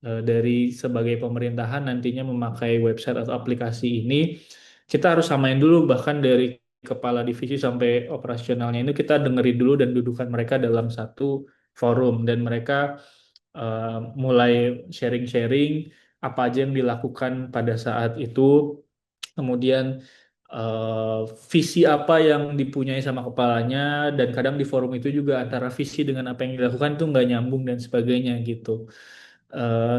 dari sebagai pemerintahan nantinya memakai website atau aplikasi ini, kita harus samain dulu bahkan dari kepala divisi sampai operasionalnya ini kita dengerin dulu dan dudukan mereka dalam satu forum dan mereka eh, mulai sharing-sharing apa aja yang dilakukan pada saat itu, kemudian eh, visi apa yang dipunyai sama kepalanya dan kadang di forum itu juga antara visi dengan apa yang dilakukan itu nggak nyambung dan sebagainya gitu.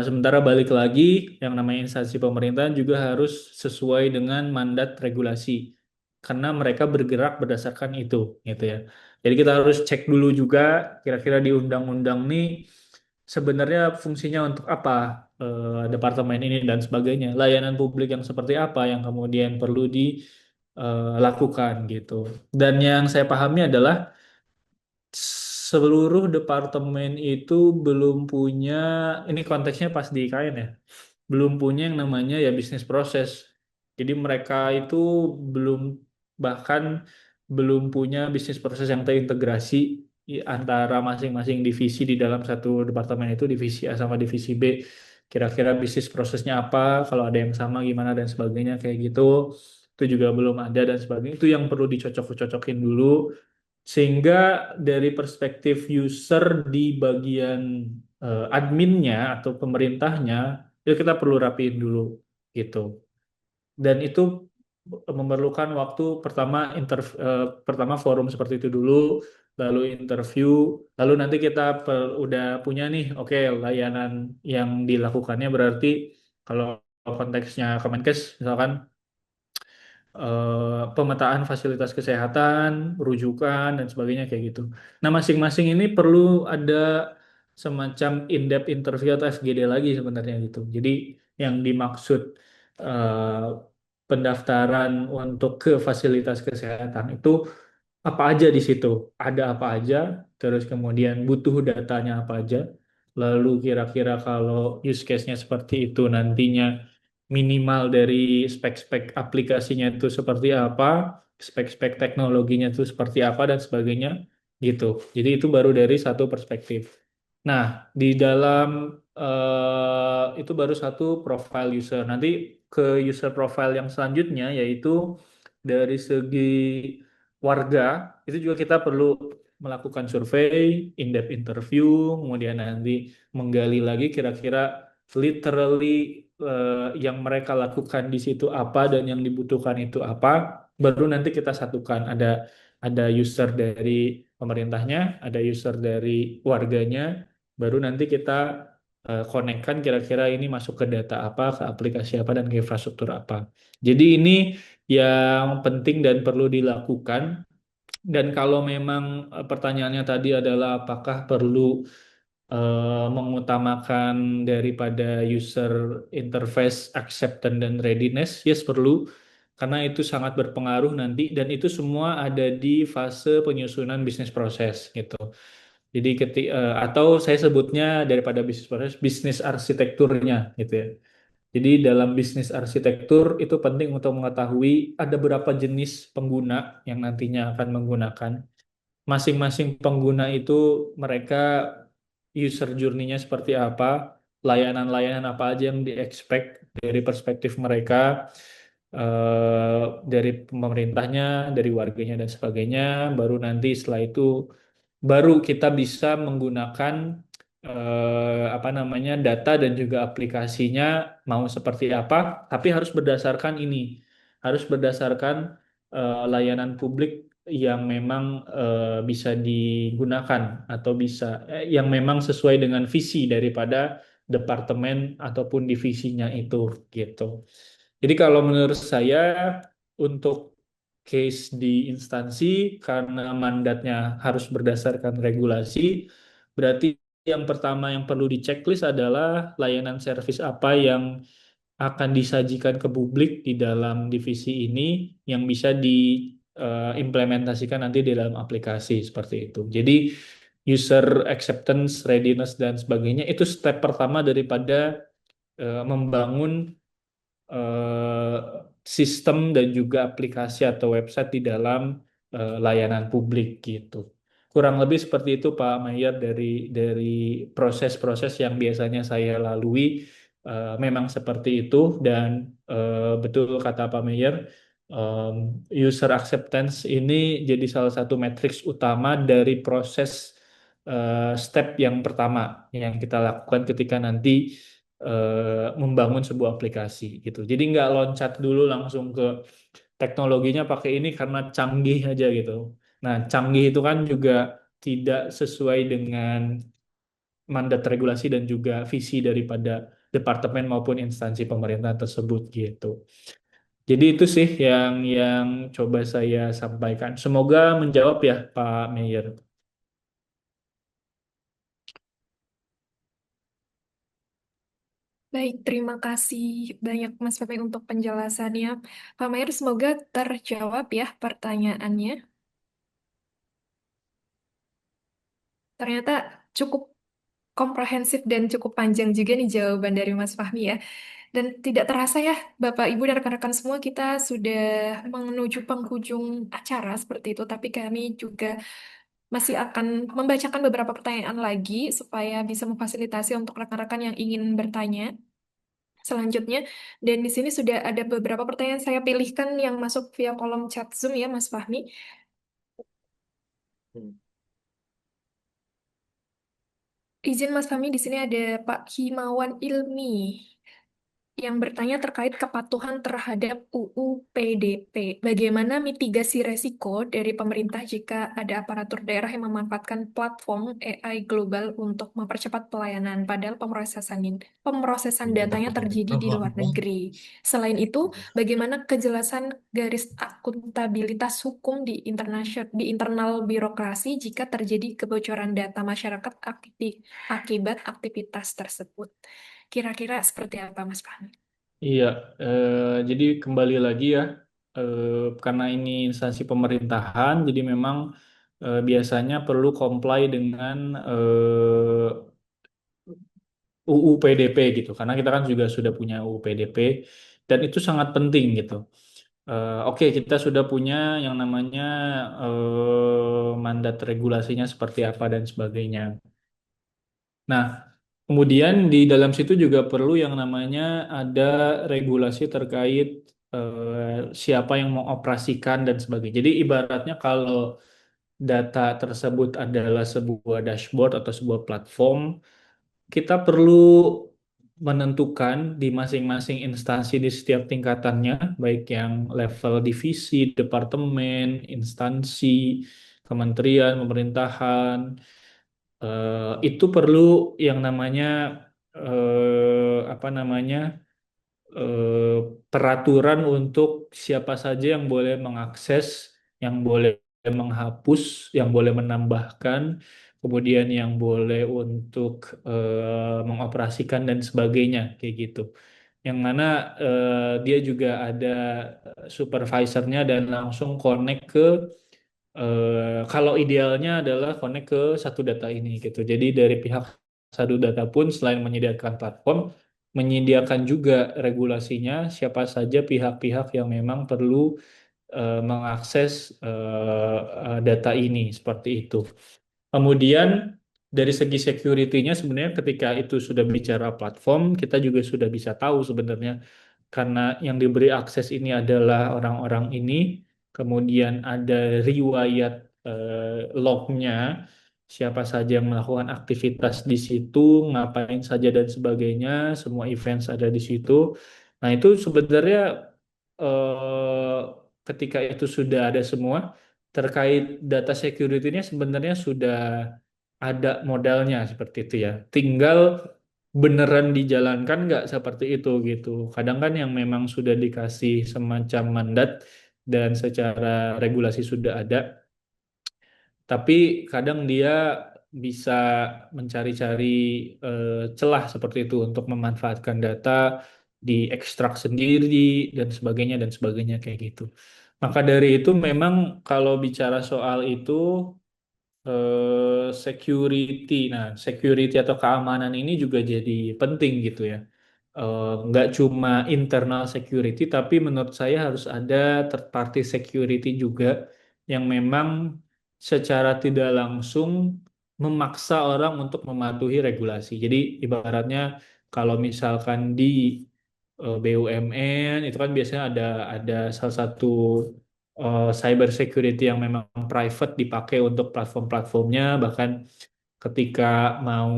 Sementara balik lagi, yang namanya instansi pemerintahan juga harus sesuai dengan mandat regulasi, karena mereka bergerak berdasarkan itu, gitu ya. Jadi kita harus cek dulu juga, kira-kira di undang-undang nih sebenarnya fungsinya untuk apa departemen ini dan sebagainya, layanan publik yang seperti apa yang kemudian perlu dilakukan gitu. Dan yang saya pahami adalah seluruh departemen itu belum punya, ini konteksnya pas di IKN ya, belum punya yang namanya ya bisnis proses. Jadi mereka itu belum, bahkan belum punya bisnis proses yang terintegrasi antara masing-masing divisi di dalam satu departemen itu, divisi A sama divisi B. Kira-kira bisnis prosesnya apa, kalau ada yang sama gimana dan sebagainya kayak gitu. Itu juga belum ada dan sebagainya. Itu yang perlu dicocok-cocokin dulu sehingga dari perspektif user di bagian adminnya atau pemerintahnya, itu kita perlu rapiin dulu gitu. Dan itu memerlukan waktu pertama pertama forum seperti itu dulu, lalu interview, lalu nanti kita udah punya nih, oke layanan yang dilakukannya berarti kalau konteksnya Kemenkes misalkan pemetaan fasilitas kesehatan, rujukan, dan sebagainya kayak gitu. Nah, masing-masing ini perlu ada semacam in-depth interview atau FGD lagi sebenarnya gitu. Jadi yang dimaksud eh, pendaftaran untuk ke fasilitas kesehatan itu apa aja di situ, ada apa aja, terus kemudian butuh datanya apa aja, lalu kira-kira kalau use case-nya seperti itu nantinya minimal dari spek-spek aplikasinya itu seperti apa, spek-spek teknologinya itu seperti apa dan sebagainya gitu. Jadi itu baru dari satu perspektif. Nah, di dalam itu baru satu profile user. Nanti ke user profile yang selanjutnya yaitu dari segi warga, itu juga kita perlu melakukan survei, in-depth interview, kemudian nanti menggali lagi kira-kira literally yang mereka lakukan di situ apa dan yang dibutuhkan itu apa, baru nanti kita satukan ada user dari pemerintahnya, ada user dari warganya, baru nanti kita konekkan kira-kira ini masuk ke data apa, ke aplikasi apa dan ke infrastruktur apa. Jadi ini yang penting dan perlu dilakukan. Dan kalau memang pertanyaannya tadi adalah apakah perlu mengutamakan daripada user interface acceptance dan readiness, yes perlu, karena itu sangat berpengaruh nanti dan itu semua ada di fase penyusunan bisnis proses gitu. Jadi atau saya sebutnya daripada bisnis proses, bisnis arsitekturnya gitu ya. Jadi dalam bisnis arsitektur itu penting untuk mengetahui ada berapa jenis pengguna yang nantinya akan menggunakan. Masing-masing pengguna itu mereka user journey-nya seperti apa, layanan-layanan apa aja yang di-expect dari perspektif mereka, dari pemerintahnya, dari warganya dan sebagainya. Baru nanti setelah itu baru kita bisa menggunakan apa namanya data dan juga aplikasinya mau seperti apa, tapi harus berdasarkan ini, harus berdasarkan layanan publik yang memang bisa digunakan atau yang memang sesuai dengan visi daripada departemen ataupun divisinya itu gitu. Jadi kalau menurut saya untuk case di instansi karena mandatnya harus berdasarkan regulasi, berarti yang pertama yang perlu diceklis adalah layanan servis apa yang akan disajikan ke publik di dalam divisi ini yang bisa diimplementasikan nanti di dalam aplikasi seperti itu. Jadi user acceptance, readiness dan sebagainya itu step pertama daripada membangun eh, sistem dan juga aplikasi atau website di dalam layanan publik gitu. Kurang lebih seperti itu Pak Mayer dari proses-proses yang biasanya saya lalui memang seperti itu dan betul kata Pak Mayer em, user acceptance ini jadi salah satu matriks utama dari proses step yang pertama yang kita lakukan ketika nanti membangun sebuah aplikasi gitu. Jadi nggak loncat dulu langsung ke teknologinya pakai ini karena canggih aja gitu. Nah, canggih itu kan juga tidak sesuai dengan mandat regulasi dan juga visi daripada departemen maupun instansi pemerintah tersebut gitu. Jadi itu sih yang coba saya sampaikan. Semoga menjawab ya Pak Mayer. Baik, terima kasih banyak Mas Pepe untuk penjelasannya. Pak Mayer, semoga terjawab ya pertanyaannya. Ternyata cukup komprehensif dan cukup panjang juga nih jawaban dari Mas Fahmi ya. Dan tidak terasa ya, Bapak, Ibu, dan rekan-rekan semua, kita sudah menuju penghujung acara seperti itu. Tapi kami juga masih akan membacakan beberapa pertanyaan lagi supaya bisa memfasilitasi untuk rekan-rekan yang ingin bertanya selanjutnya. Dan di sini sudah ada beberapa pertanyaan saya pilihkan yang masuk via kolom chat Zoom ya, Mas Fahmi. Hmm. Izin Mas Fahmi, di sini ada Pak Himawan Ilmi yang bertanya terkait kepatuhan terhadap UU PDP. Bagaimana mitigasi resiko dari pemerintah jika ada aparatur daerah yang memanfaatkan platform AI global untuk mempercepat pelayanan, padahal pemrosesan datanya terjadi di luar negeri. Selain itu, bagaimana kejelasan garis akuntabilitas hukum di internal birokrasi jika terjadi kebocoran data masyarakat akibat aktivitas tersebut? Kira-kira seperti apa, Mas Fahmi? Iya, jadi kembali lagi ya, eh, karena ini instansi pemerintahan, jadi memang biasanya perlu comply dengan UU PDP gitu, karena kita kan juga sudah punya UU PDP dan itu sangat penting gitu. Oke, kita sudah punya yang namanya mandat regulasinya seperti apa dan sebagainya. Nah, kemudian di dalam situ juga perlu yang namanya ada regulasi terkait siapa yang mengoperasikan dan sebagainya. Jadi ibaratnya kalau data tersebut adalah sebuah dashboard atau sebuah platform, kita perlu menentukan di masing-masing instansi di setiap tingkatannya, baik yang level divisi, departemen, instansi, kementerian, pemerintahan, itu perlu yang namanya apa namanya eh, peraturan untuk siapa saja yang boleh mengakses, yang boleh menghapus, yang boleh menambahkan, kemudian yang boleh untuk mengoperasikan dan sebagainya kayak gitu. Yang mana dia juga ada supervisornya dan langsung connect ke kalau idealnya adalah connect ke satu data ini gitu. Jadi dari pihak satu data pun selain menyediakan platform, menyediakan juga regulasinya siapa saja pihak-pihak yang memang perlu mengakses data ini seperti itu. Kemudian dari segi security-nya sebenarnya ketika itu sudah bicara platform, kita juga sudah bisa tahu sebenarnya karena yang diberi akses ini adalah orang-orang ini, kemudian ada riwayat lognya, siapa saja yang melakukan aktivitas di situ, ngapain saja dan sebagainya, semua events ada di situ. Nah itu sebenarnya ketika itu sudah ada semua, terkait data security-nya sebenarnya sudah ada modalnya seperti itu ya. Tinggal beneran dijalankan nggak seperti itu gitu. Kadang kan yang memang sudah dikasih semacam mandat dan secara regulasi sudah ada, tapi kadang dia bisa mencari-cari celah seperti itu untuk memanfaatkan data, diekstrak sendiri dan sebagainya kayak gitu. Maka dari itu memang kalau bicara soal itu security. Nah, security atau keamanan ini juga jadi penting gitu ya. Nggak cuma internal security, tapi menurut saya harus ada third party security juga yang memang secara tidak langsung memaksa orang untuk mematuhi regulasi. Jadi ibaratnya kalau misalkan di BUMN itu kan biasanya ada salah satu cyber security yang memang private dipakai untuk platform-platformnya, bahkan ketika mau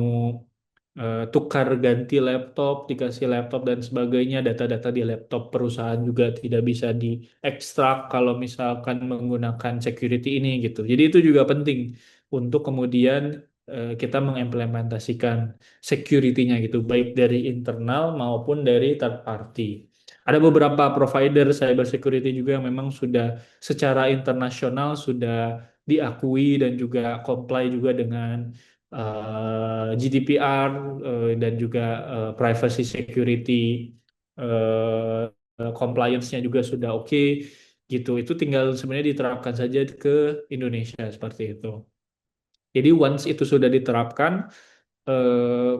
tukar ganti laptop, dikasih laptop dan sebagainya, data-data di laptop perusahaan juga tidak bisa diekstrak kalau misalkan menggunakan security ini gitu. Jadi itu juga penting untuk kemudian kita mengimplementasikan security-nya gitu, baik dari internal maupun dari third party. Ada beberapa provider cyber security juga yang memang sudah secara internasional sudah diakui dan juga comply juga dengan GDPR dan juga privacy security compliance-nya juga sudah oke gitu. Itu tinggal sebenarnya diterapkan saja ke Indonesia seperti itu. Jadi once itu sudah diterapkan, eh,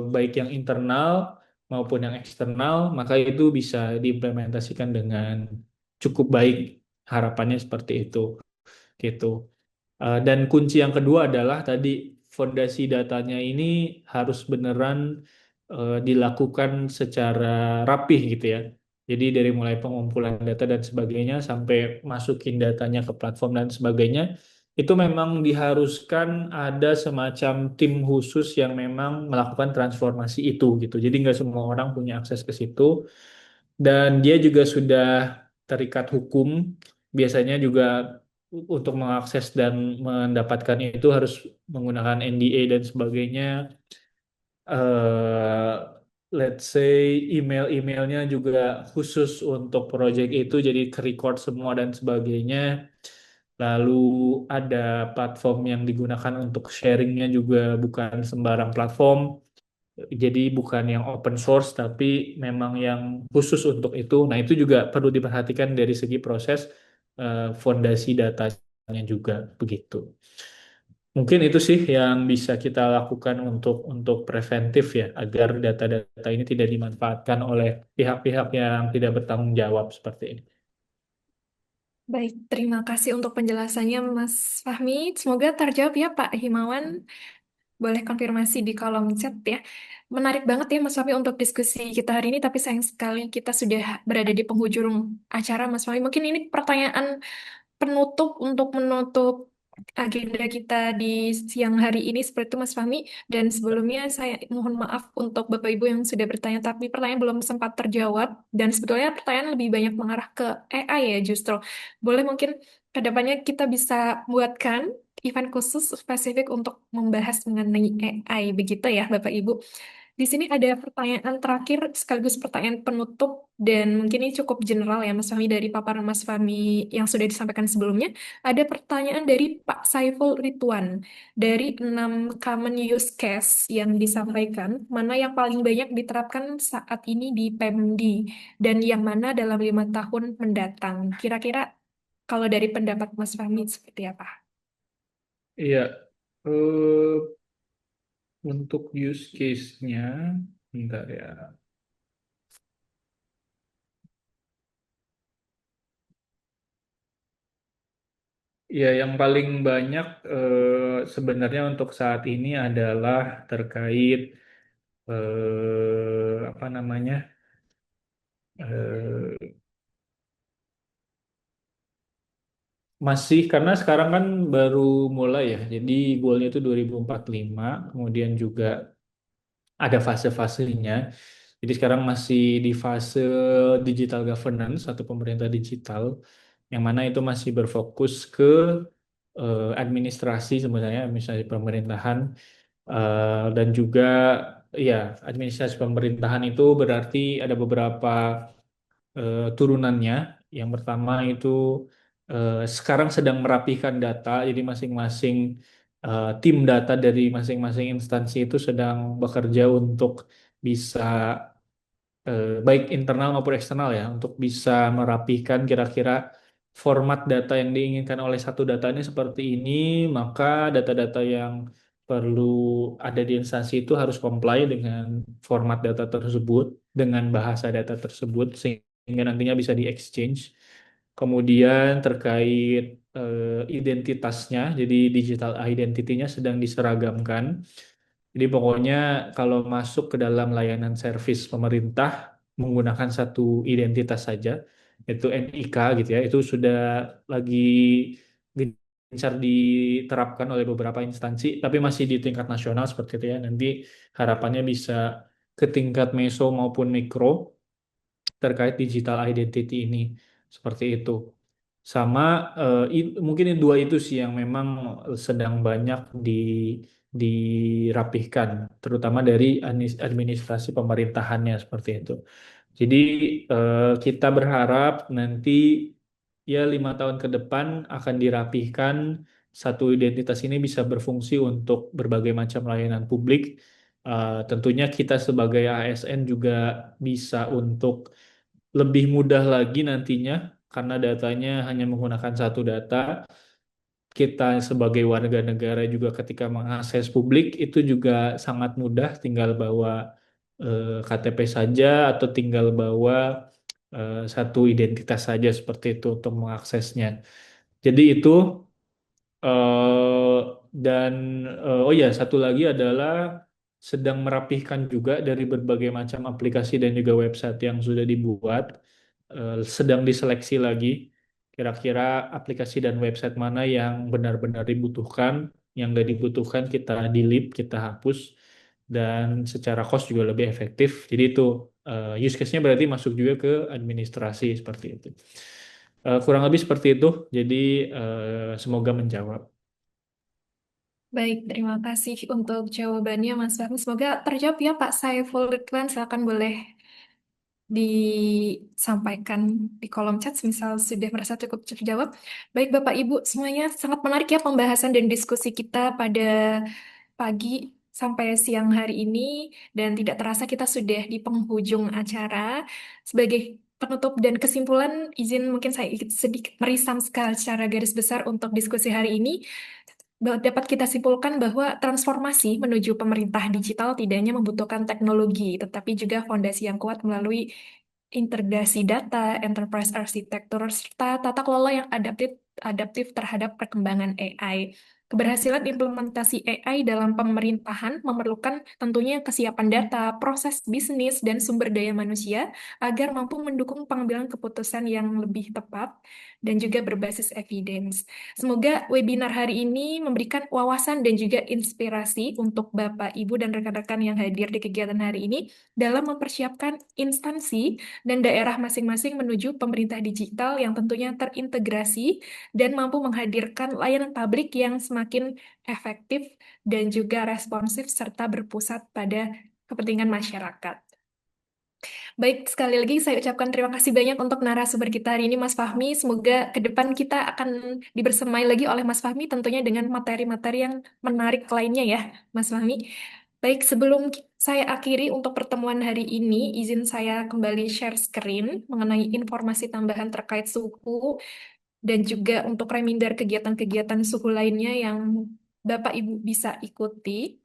baik yang internal maupun yang eksternal, maka itu bisa diimplementasikan dengan cukup baik. Harapannya seperti itu gitu. Dan kunci yang kedua adalah tadi fondasi datanya ini harus beneran dilakukan secara rapih gitu ya. Jadi dari mulai pengumpulan data dan sebagainya sampai masukin datanya ke platform dan sebagainya, itu memang diharuskan ada semacam tim khusus yang memang melakukan transformasi itu gitu. Jadi nggak semua orang punya akses ke situ dan dia juga sudah terikat hukum. Biasanya juga untuk mengakses dan mendapatkan itu harus menggunakan NDA dan sebagainya. eh let's say email-emailnya juga khusus untuk project itu jadi ke-record semua dan sebagainya. Lalu ada platform yang digunakan untuk sharingnya juga bukan sembarang platform. Jadi bukan yang open source tapi memang yang khusus untuk itu. Nah, itu juga perlu diperhatikan dari segi proses fondasi datanya juga begitu. Mungkin itu sih yang bisa kita lakukan untuk preventif ya agar data-data ini tidak dimanfaatkan oleh pihak-pihak yang tidak bertanggung jawab seperti ini. Baik, terima kasih untuk penjelasannya Mas Fahmi. Semoga terjawab ya Pak Himawan. Boleh konfirmasi di kolom chat ya. Menarik banget ya Mas Fahmi untuk diskusi kita hari ini, tapi sayang sekali kita sudah berada di penghujung acara Mas Fahmi. Mungkin ini pertanyaan penutup untuk menutup agenda kita di siang hari ini seperti itu Mas Fahmi. Dan sebelumnya saya mohon maaf untuk Bapak Ibu yang sudah bertanya, tapi pertanyaan belum sempat terjawab. Dan sebetulnya pertanyaan lebih banyak mengarah ke AI ya justru. Boleh mungkin kedepannya kita bisa buatkan event khusus spesifik untuk membahas mengenai AI begitu ya Bapak Ibu. Di sini ada pertanyaan terakhir sekaligus pertanyaan penutup dan mungkin ini cukup general ya Mas Fahmi dari paparan Mas Fahmi yang sudah disampaikan sebelumnya. Ada pertanyaan dari Pak Saiful Ridwan. Dari 6 common use case yang disampaikan, mana yang paling banyak diterapkan saat ini di PEMDI dan yang mana dalam 5 tahun mendatang? Kira-kira kalau dari pendapat Mas Fahmi seperti apa? Iya, eh, untuk use case-nya, bentar ya. Ya, yang paling banyak sebenarnya untuk saat ini adalah terkait apa namanya? eh, Masih karena sekarang kan baru mulai ya. Jadi goalnya itu 2045, kemudian juga ada fase-fasenya. Jadi sekarang masih di fase digital governance atau pemerintah digital. yang mana itu masih berfokus ke administrasi sebenarnya, administrasi pemerintahan. Dan juga ya, administrasi pemerintahan itu berarti ada beberapa turunannya. Yang pertama itu sekarang sedang merapihkan data, jadi masing-masing tim data dari masing-masing instansi itu sedang bekerja untuk bisa baik internal maupun eksternal ya, untuk bisa merapihkan kira-kira format data yang diinginkan oleh satu data ini seperti ini, maka data-data yang perlu ada di instansi itu harus comply dengan format data tersebut, dengan bahasa data tersebut, sehingga nantinya bisa di-exchange. Kemudian terkait identitasnya, jadi digital identity-nya sedang diseragamkan. Jadi pokoknya kalau masuk ke dalam layanan servis pemerintah menggunakan satu identitas saja, yaitu NIK gitu ya, itu sudah lagi gencar diterapkan oleh beberapa instansi, tapi masih di tingkat nasional seperti itu ya. Nanti harapannya bisa ke tingkat meso maupun mikro terkait digital identity ini, seperti itu. Sama mungkin dua itu sih yang memang sedang banyak dirapihkan, terutama dari administrasi pemerintahannya seperti itu. Jadi kita berharap nanti ya 5 tahun ke depan akan dirapihkan, satu identitas ini bisa berfungsi untuk berbagai macam layanan publik. Tentunya kita sebagai ASN juga bisa untuk lebih mudah lagi nantinya karena datanya hanya menggunakan satu data. Kita sebagai warga negara juga ketika mengakses publik itu juga sangat mudah, tinggal bawa KTP saja atau tinggal bawa satu identitas saja seperti itu untuk mengaksesnya. Jadi itu eh, dan oh ya, satu lagi adalah sedang merapihkan juga dari berbagai macam aplikasi dan juga website yang sudah dibuat, sedang diseleksi lagi kira-kira aplikasi dan website mana yang benar-benar dibutuhkan, yang nggak dibutuhkan kita delete, kita hapus, dan secara cost juga lebih efektif. Jadi itu use case-nya berarti masuk juga ke administrasi seperti itu. Kurang lebih seperti itu. Jadi semoga menjawab. Baik, terima kasih untuk jawabannya Mas Fahmi. Semoga terjawab ya Pak Saiful Ridwan. Silakan boleh disampaikan di kolom chat misal sudah merasa cukup terjawab. Baik Bapak Ibu semuanya, sangat menarik ya pembahasan dan diskusi kita pada pagi sampai siang hari ini, dan tidak terasa kita sudah di penghujung acara. Sebagai penutup dan kesimpulan, izin mungkin saya sedikit merisam secara garis besar untuk diskusi hari ini. Dapat kita simpulkan bahwa transformasi menuju pemerintah digital tidak hanya membutuhkan teknologi, tetapi juga fondasi yang kuat melalui integrasi data, enterprise architecture, serta tata kelola yang adaptif terhadap perkembangan AI. Keberhasilan implementasi AI dalam pemerintahan memerlukan tentunya kesiapan data, proses bisnis, dan sumber daya manusia agar mampu mendukung pengambilan keputusan yang lebih tepat dan juga berbasis evidence. Semoga webinar hari ini memberikan wawasan dan juga inspirasi untuk Bapak, Ibu, dan rekan-rekan yang hadir di kegiatan hari ini dalam mempersiapkan instansi dan daerah masing-masing menuju pemerintah digital yang tentunya terintegrasi dan mampu menghadirkan layanan publik yang semakin efektif dan juga responsif serta berpusat pada kepentingan masyarakat. Baik, sekali lagi saya ucapkan terima kasih banyak untuk narasumber kita hari ini, Mas Fahmi. Semoga ke depan kita akan dibersamai lagi oleh Mas Fahmi, tentunya dengan materi-materi yang menarik lainnya ya, Mas Fahmi. Baik, sebelum saya akhiri untuk pertemuan hari ini, izin saya kembali share screen mengenai informasi tambahan terkait suhu dan juga untuk reminder kegiatan-kegiatan suhu lainnya yang Bapak Ibu bisa ikuti.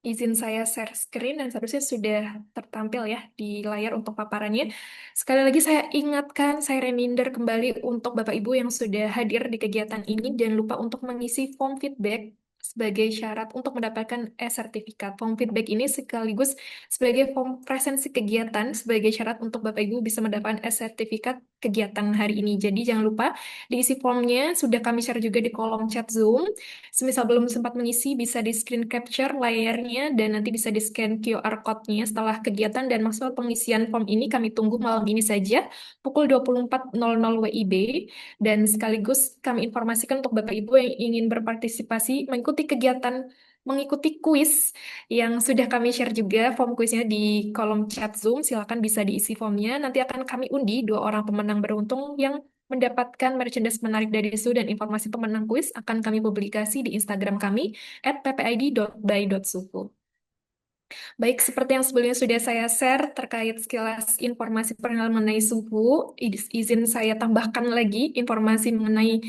Izin saya share screen dan seharusnya sudah tertampil ya di layar untuk paparannya. Sekali lagi saya ingatkan, saya reminder kembali untuk Bapak Ibu yang sudah hadir di kegiatan ini, jangan lupa untuk mengisi form feedback sebagai syarat untuk mendapatkan e-sertifikat. Form feedback ini sekaligus sebagai form presensi kegiatan sebagai syarat untuk Bapak Ibu bisa mendapatkan e-sertifikat kegiatan hari ini. Jadi jangan lupa diisi formnya, sudah kami share juga di kolom chat Zoom. Semisal belum sempat mengisi, bisa di screen capture layarnya dan nanti bisa di scan QR code-nya setelah kegiatan dan maksimal pengisian form ini kami tunggu malam ini saja pukul 24.00 WIB. Dan sekaligus kami informasikan untuk Bapak Ibu yang ingin berpartisipasi mengikuti kegiatan, mengikuti kuis yang sudah kami share juga form kuisnya di kolom chat Zoom. Silakan bisa diisi formnya. Nanti akan kami undi 2 orang pemenang beruntung yang mendapatkan merchandise menarik dari SU dan informasi pemenang kuis akan kami publikasi di Instagram kami @ppid.by.suhu. Baik, seperti yang sebelumnya sudah saya share terkait sekilas informasi perkenalan mengenai suhu, izin saya tambahkan lagi informasi mengenai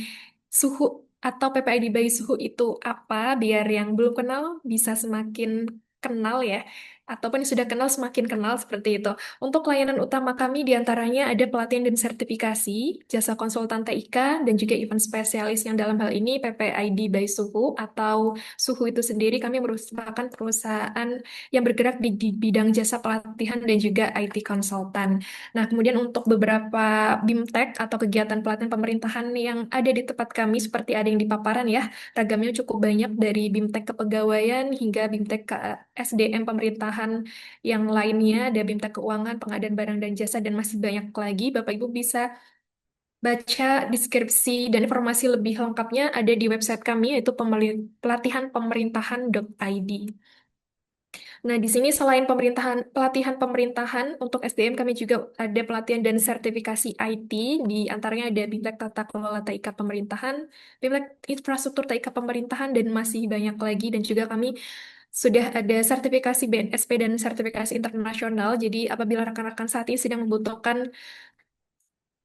suhu atau PPID bayi suhu itu apa, biar yang belum kenal bisa semakin kenal ya, ataupun yang sudah kenal semakin kenal seperti itu. Untuk layanan utama kami diantaranya ada pelatihan dan sertifikasi, jasa konsultan TIK, dan juga event spesialis yang dalam hal ini PPID by Suhu atau Suhu itu sendiri kami merupakan perusahaan yang bergerak di bidang jasa pelatihan dan juga IT konsultan. Nah, kemudian untuk beberapa BIMTEK atau kegiatan pelatihan pemerintahan yang ada di tempat kami seperti ada yang di paparan ya, ragamnya cukup banyak dari BIMTEK kepegawaian hingga BIMTEK ke SDM pemerintahan yang lainnya, ada BIMTEK keuangan, pengadaan barang dan jasa, dan masih banyak lagi. Bapak Ibu bisa baca deskripsi dan informasi lebih lengkapnya ada di website kami yaitu pelatihanpemerintahan.id. Nah, di sini selain pelatihan pemerintahan untuk SDM, kami juga ada pelatihan dan sertifikasi IT, di antaranya ada BIMTEK Tata Kelola TIK Pemerintahan, BIMTEK Infrastruktur TIK Pemerintahan, dan masih banyak lagi. Dan juga kami sudah ada sertifikasi BNSP dan sertifikasi internasional. Jadi apabila rekan-rekan saat ini sedang membutuhkan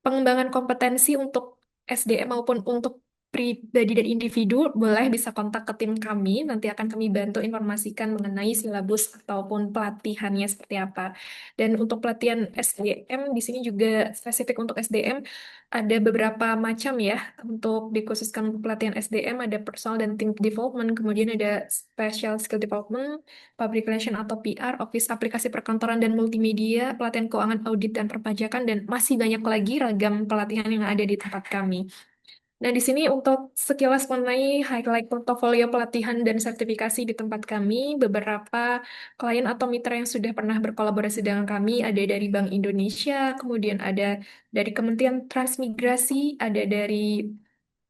pengembangan kompetensi untuk SDM maupun untuk pribadi dan individu, boleh bisa kontak ke tim kami. Nanti akan kami bantu informasikan mengenai silabus ataupun pelatihannya seperti apa. Dan untuk pelatihan SDM, di sini juga spesifik untuk SDM, ada beberapa macam ya. Untuk dikhususkan untuk pelatihan SDM, ada personal dan team development, kemudian ada special skill development, public relation atau PR, office aplikasi perkantoran dan multimedia, pelatihan keuangan audit dan perpajakan, dan masih banyak lagi ragam pelatihan yang ada di tempat kami. Nah, di sini untuk sekilas mengenai highlight portofolio pelatihan dan sertifikasi di tempat kami, beberapa klien atau mitra yang sudah pernah berkolaborasi dengan kami ada dari Bank Indonesia, kemudian ada dari Kementerian Transmigrasi, ada dari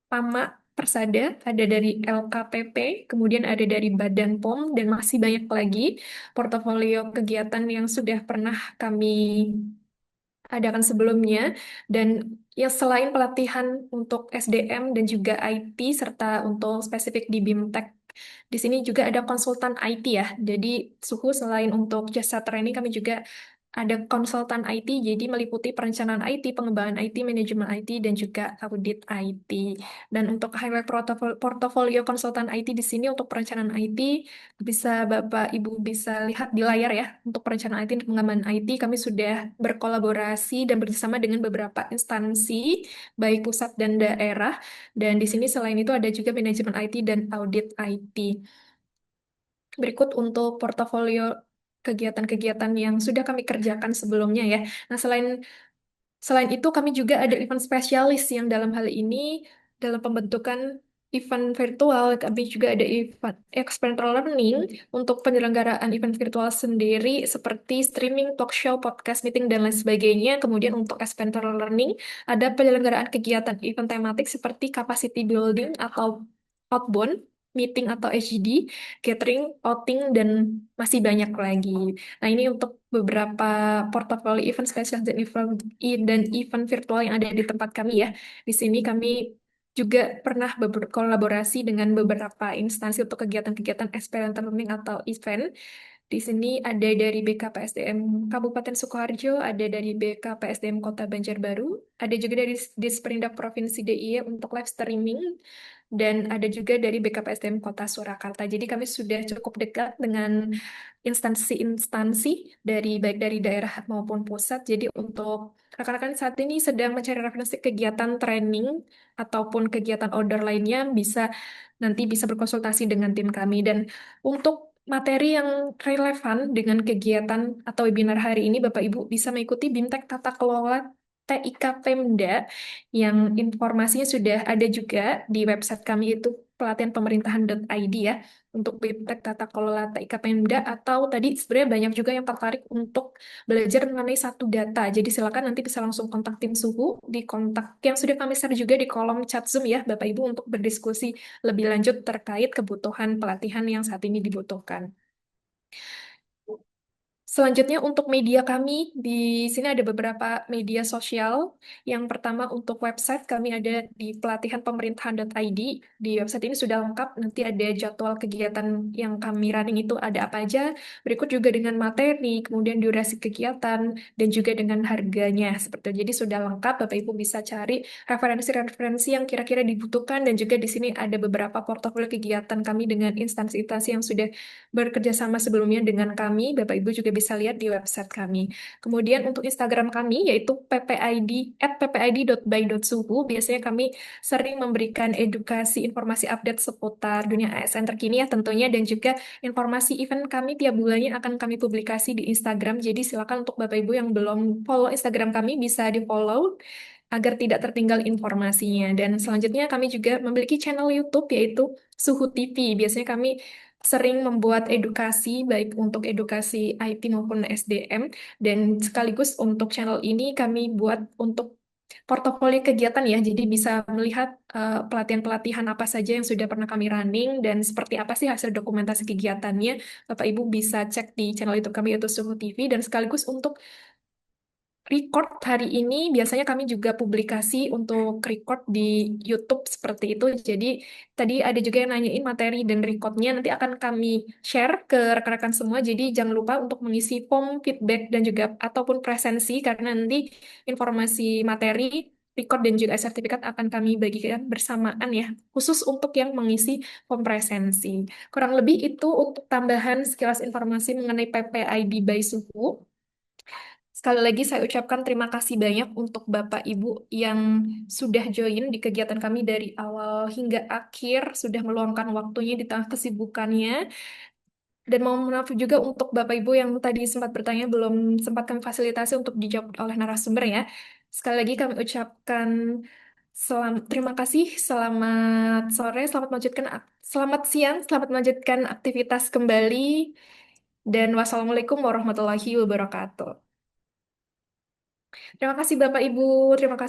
PAMA Persada, ada dari LKPP, kemudian ada dari Badan POM, dan masih banyak lagi portofolio kegiatan yang sudah pernah kami adakan sebelumnya. Dan ya selain pelatihan untuk SDM dan juga IT, serta untuk spesifik di BIMTEK, di sini juga ada konsultan IT ya. Jadi Suhu selain untuk jasa training, kami juga ada konsultan IT, jadi meliputi perencanaan IT, pengembangan IT, manajemen IT, dan juga audit IT. Dan untuk highlight portofolio konsultan IT di sini untuk perencanaan IT, bisa Bapak Ibu bisa lihat di layar ya. Untuk perencanaan IT dan pengembangan IT, kami sudah berkolaborasi dan bersama dengan beberapa instansi, baik pusat dan daerah. Dan di sini selain itu ada juga manajemen IT dan audit IT. Berikut untuk portofolio kegiatan-kegiatan yang sudah kami kerjakan sebelumnya ya. Nah, selain itu kami juga ada event spesialis yang dalam hal ini dalam pembentukan event virtual. Kami juga ada event experiential learning untuk penyelenggaraan event virtual sendiri seperti streaming, talk show, podcast, meeting, dan lain sebagainya. Kemudian untuk experiential learning ada penyelenggaraan kegiatan event tematik seperti capacity building atau outbound, meeting atau HGD, catering, outing, dan masih banyak lagi. Nah, ini untuk beberapa portofolio event spesial dan event virtual yang ada di tempat kami ya. Di sini kami juga pernah berkolaborasi dengan beberapa instansi untuk kegiatan-kegiatan experiential learning atau event. Di sini ada dari BKPSDM Kabupaten Sukoharjo, ada dari BKPSDM Kota Banjarbaru, ada juga dari Disperindak Provinsi DIY untuk live streaming, dan ada juga dari BKPSDM Kota Surakarta. Jadi kami sudah cukup dekat dengan instansi-instansi baik dari daerah maupun pusat. Jadi untuk rekan-rekan saat ini sedang mencari referensi kegiatan training ataupun kegiatan outdoor lainnya nanti bisa berkonsultasi dengan tim kami. Dan untuk materi yang relevan dengan kegiatan atau webinar hari ini, Bapak Ibu bisa mengikuti BIMTEK Tata Kelola TIK Pemda yang informasinya sudah ada juga di website kami itu pelatihanpemerintahan.id ya untuk BIMTEK Tata Kelola TIK Pemda, atau tadi sebenarnya banyak juga yang tertarik untuk belajar mengenai satu data. Jadi silakan nanti bisa langsung kontak tim suhu di kontak yang sudah kami share juga di kolom chat Zoom ya Bapak Ibu untuk berdiskusi lebih lanjut terkait kebutuhan pelatihan yang saat ini dibutuhkan. Selanjutnya untuk media kami, di sini ada beberapa media sosial. Yang pertama untuk website kami ada di pelatihanpemerintahan.id. Di website ini sudah lengkap, nanti ada jadwal kegiatan yang kami running itu ada apa aja. Berikut juga dengan materi, kemudian durasi kegiatan, dan juga dengan harganya. Seperti itu. Jadi sudah lengkap, Bapak Ibu bisa cari referensi-referensi yang kira-kira dibutuhkan, dan juga di sini ada beberapa portofolio kegiatan kami dengan instansi-instansi yang sudah bekerja sama sebelumnya dengan kami. Bapak Ibu juga bisa lihat di website kami. Kemudian untuk Instagram kami yaitu ppid @ppid.by.suhu. Biasanya kami sering memberikan edukasi informasi update seputar dunia ASN terkini ya tentunya, dan juga informasi event kami tiap bulannya akan kami publikasi di Instagram. Jadi silakan untuk Bapak Ibu yang belum follow Instagram kami bisa di-follow agar tidak tertinggal informasinya. Dan selanjutnya kami juga memiliki channel YouTube yaitu Suhu TV. Biasanya kami sering membuat edukasi baik untuk edukasi IT maupun SDM, dan sekaligus untuk channel ini kami buat untuk portofolio kegiatan ya. Jadi bisa melihat pelatihan-pelatihan apa saja yang sudah pernah kami running dan seperti apa sih hasil dokumentasi kegiatannya. Bapak Ibu bisa cek di channel YouTube kami yaitu Suhu TV, dan sekaligus untuk record hari ini biasanya kami juga publikasi untuk record di YouTube seperti itu. Jadi tadi ada juga yang nanyain materi dan recordnya nanti akan kami share ke rekan-rekan semua. Jadi jangan lupa untuk mengisi form feedback dan juga ataupun presensi karena nanti informasi materi, record dan juga sertifikat akan kami bagikan bersamaan ya, khusus untuk yang mengisi form presensi. Kurang lebih itu untuk tambahan sekilas informasi mengenai PPID by Suhu. Sekali lagi saya ucapkan terima kasih banyak untuk Bapak Ibu yang sudah join di kegiatan kami dari awal hingga akhir, sudah meluangkan waktunya di tengah kesibukannya. Dan mohon maaf juga untuk Bapak Ibu yang tadi sempat bertanya belum sempat kami fasilitasi untuk dijawab oleh narasumber ya. Sekali lagi kami ucapkan terima kasih, selamat sore, selamat siang, selamat melanjutkan aktivitas kembali, dan wassalamualaikum warahmatullahi wabarakatuh. Terima kasih Bapak Ibu, terima kasih.